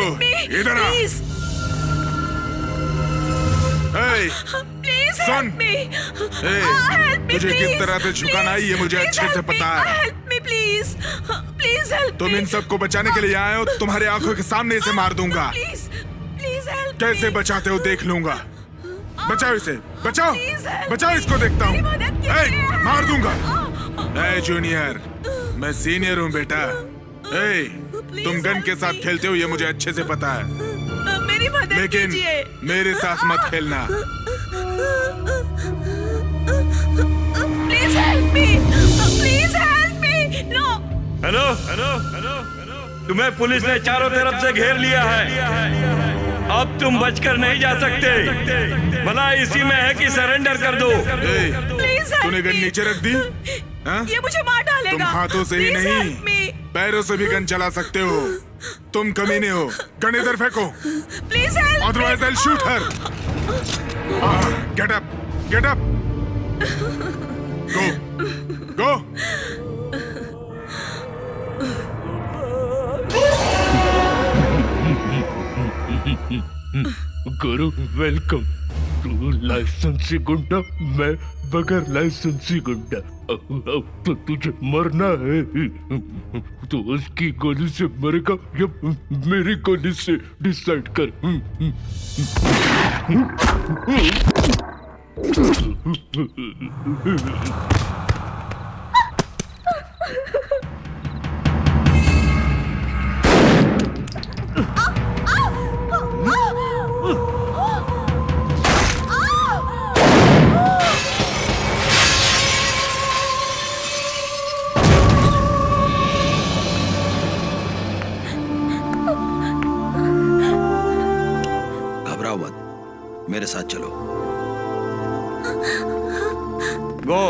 इधर आ। ए, प्लीज सुन। तुझे किस तरह से झुकाना है ये मुझे अच्छे से पता है। Help me please, please help तुम इन सबको बचाने के लिए आए हो, तुम्हारे आंखों के सामने इसे मार दूंगा। Please please help. कैसे बचाते हो देख लूंगा। बचाओ इसे, बचाओ, बचाओ इसको, देखता हूँ। मार दूंगा। ए जूनियर, मैं सीनियर हूँ बेटा। ए, तुम गन के साथ खेलते हो ये मुझे अच्छे से पता है, मेरी मदद लेकिन कीजिए। मेरे साथ मत खेलना। Please help me, please help me. No. Hello hello hello hello, तुम्हें पुलिस ने चारों तरफ से घेर लिया है। अब तुम बचकर नहीं जा सकते। भला इसी में है कि सरेंडर कर दो। प्लीज तूने गन नीचे रख दी? हाँ? ये मुझे मार डालेगा। तुम हाथों से ही Please नहीं, help me. पैरों से भी गन चला सकते हो। तुम कमीने हो। गन इधर फेंको। Please help. Otherwise I'll shoot her. Get up, get up. Go, go. Guru welcome. तू लाइसेंसी गुंडा, मैं बगैर लाइसेंसी गुंडा। अब तो तुझे मरना है। तो उसकी गोली से मरेगा या मेरी गोली से, डिसाइड कर। घबराओ मत, मेरे साथ चलो। गो।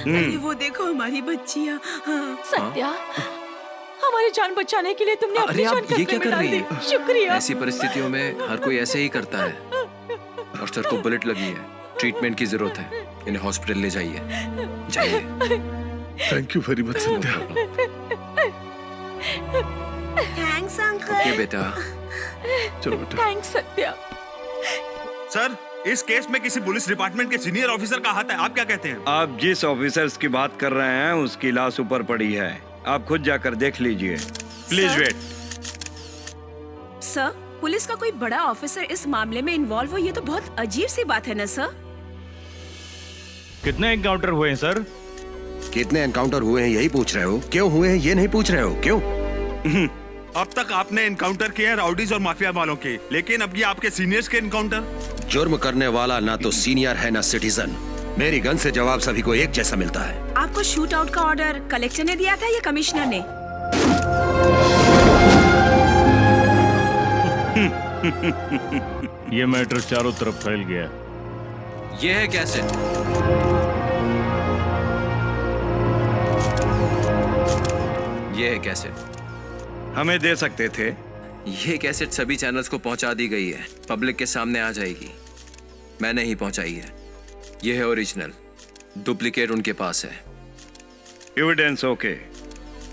अरे वो देखो हमारी बच्चियाँ। सत्या, हमारी जान बचाने के लिए तुमने अरे अपनी जान आप ये क्या खतरे में कर डाल रही दी। हैं? शुक्रिया। ऐसी परिस्थितियों में हर कोई ऐसे ही करता है। और सर को बुलेट लगी है, ट्रीटमेंट की जरूरत है, इन्हें हॉस्पिटल ले जाइए, जाइए। Thank you very much Satya. Thanks uncle. Okay बेटा। चलो बेटा। थैंक्स सत्या। सर, इस केस में किसी पुलिस डिपार्टमेंट के सीनियर ऑफिसर का हाथ है, आप क्या कहते हैं? आप जिस ऑफिसर्स की बात कर रहे हैं उसकी लाश ऊपर पड़ी है, आप खुद जाकर देख लीजिए। Please wait. सर, पुलिस का कोई बड़ा ऑफिसर इस मामले में इन्वॉल्व हो, ये तो बहुत अजीब सी बात है ना सर। कितने एनकाउंटर हुए हैं सर? कितने एनकाउंटर हुए हैं यही पूछ रहे हो? क्यों हुए हैं ये नहीं पूछ रहे हो? क्यों? अब तक आपने एनकाउंटर किए हैं राउडीज और माफिया वालों के, लेकिन अब ये आपके सीनियर्स के एनकाउंटर। जुर्म करने वाला ना तो सीनियर है ना सिटीजन। मेरी गन से जवाब सभी को एक जैसा मिलता है। आपको शूट आउट का ऑर्डर कलेक्टर ने दिया था या कमिश्नर ने? ये मैटर चारों तरफ फैल गया। ये है कैसेट। ये है कैसेट। हमें दे सकते थे। ये कैसेट सभी चैनल्स को पहुंचा दी गई है, पब्लिक के सामने आ जाएगी। मैंने ही पहुंचाई है। ये है ओरिजिनल, डुप्लीकेट उनके पास है। एविडेंस ओके,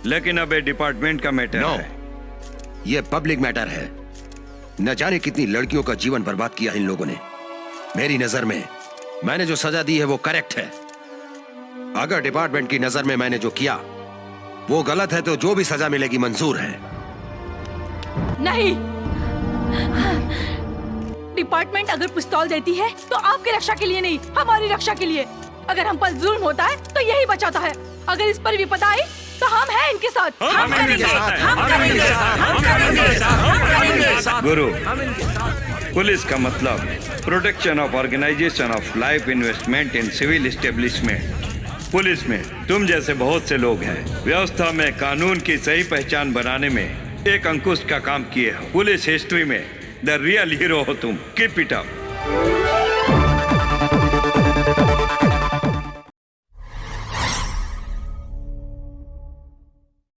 लेकिन अब ये डिपार्टमेंट का मैटर है। ये पब्लिक मैटर है। न जाने कितनी लड़कियों का जीवन बर्बाद किया इन लोगों ने। मेरी नजर में मैंने जो सजा दी है वो करेक्ट है। अगर डिपार्टमेंट की नजर में मैंने जो किया वो गलत है तो जो भी सजा मिलेगी मंजूर है। नहीं, डिपार्टमेंट अगर पिस्तौल देती है तो आपकी रक्षा के लिए नहीं, हमारी रक्षा के लिए। अगर हम पर जुल्म होता है तो यही बचाता है। अगर इस पर विपदा आई तो हम हैं इनके साथ। हम करेंगे। गुरु, पुलिस का मतलब protection of organization of life investment in civil establishment. Police में तुम जैसे बहुत से लोग हैं, व्यवस्था में कानून की सही पहचान बनाने में एक अंकुश का काम किए हो। पुलिस हिस्ट्री में द रियल हीरो हो तुम। Keep it up.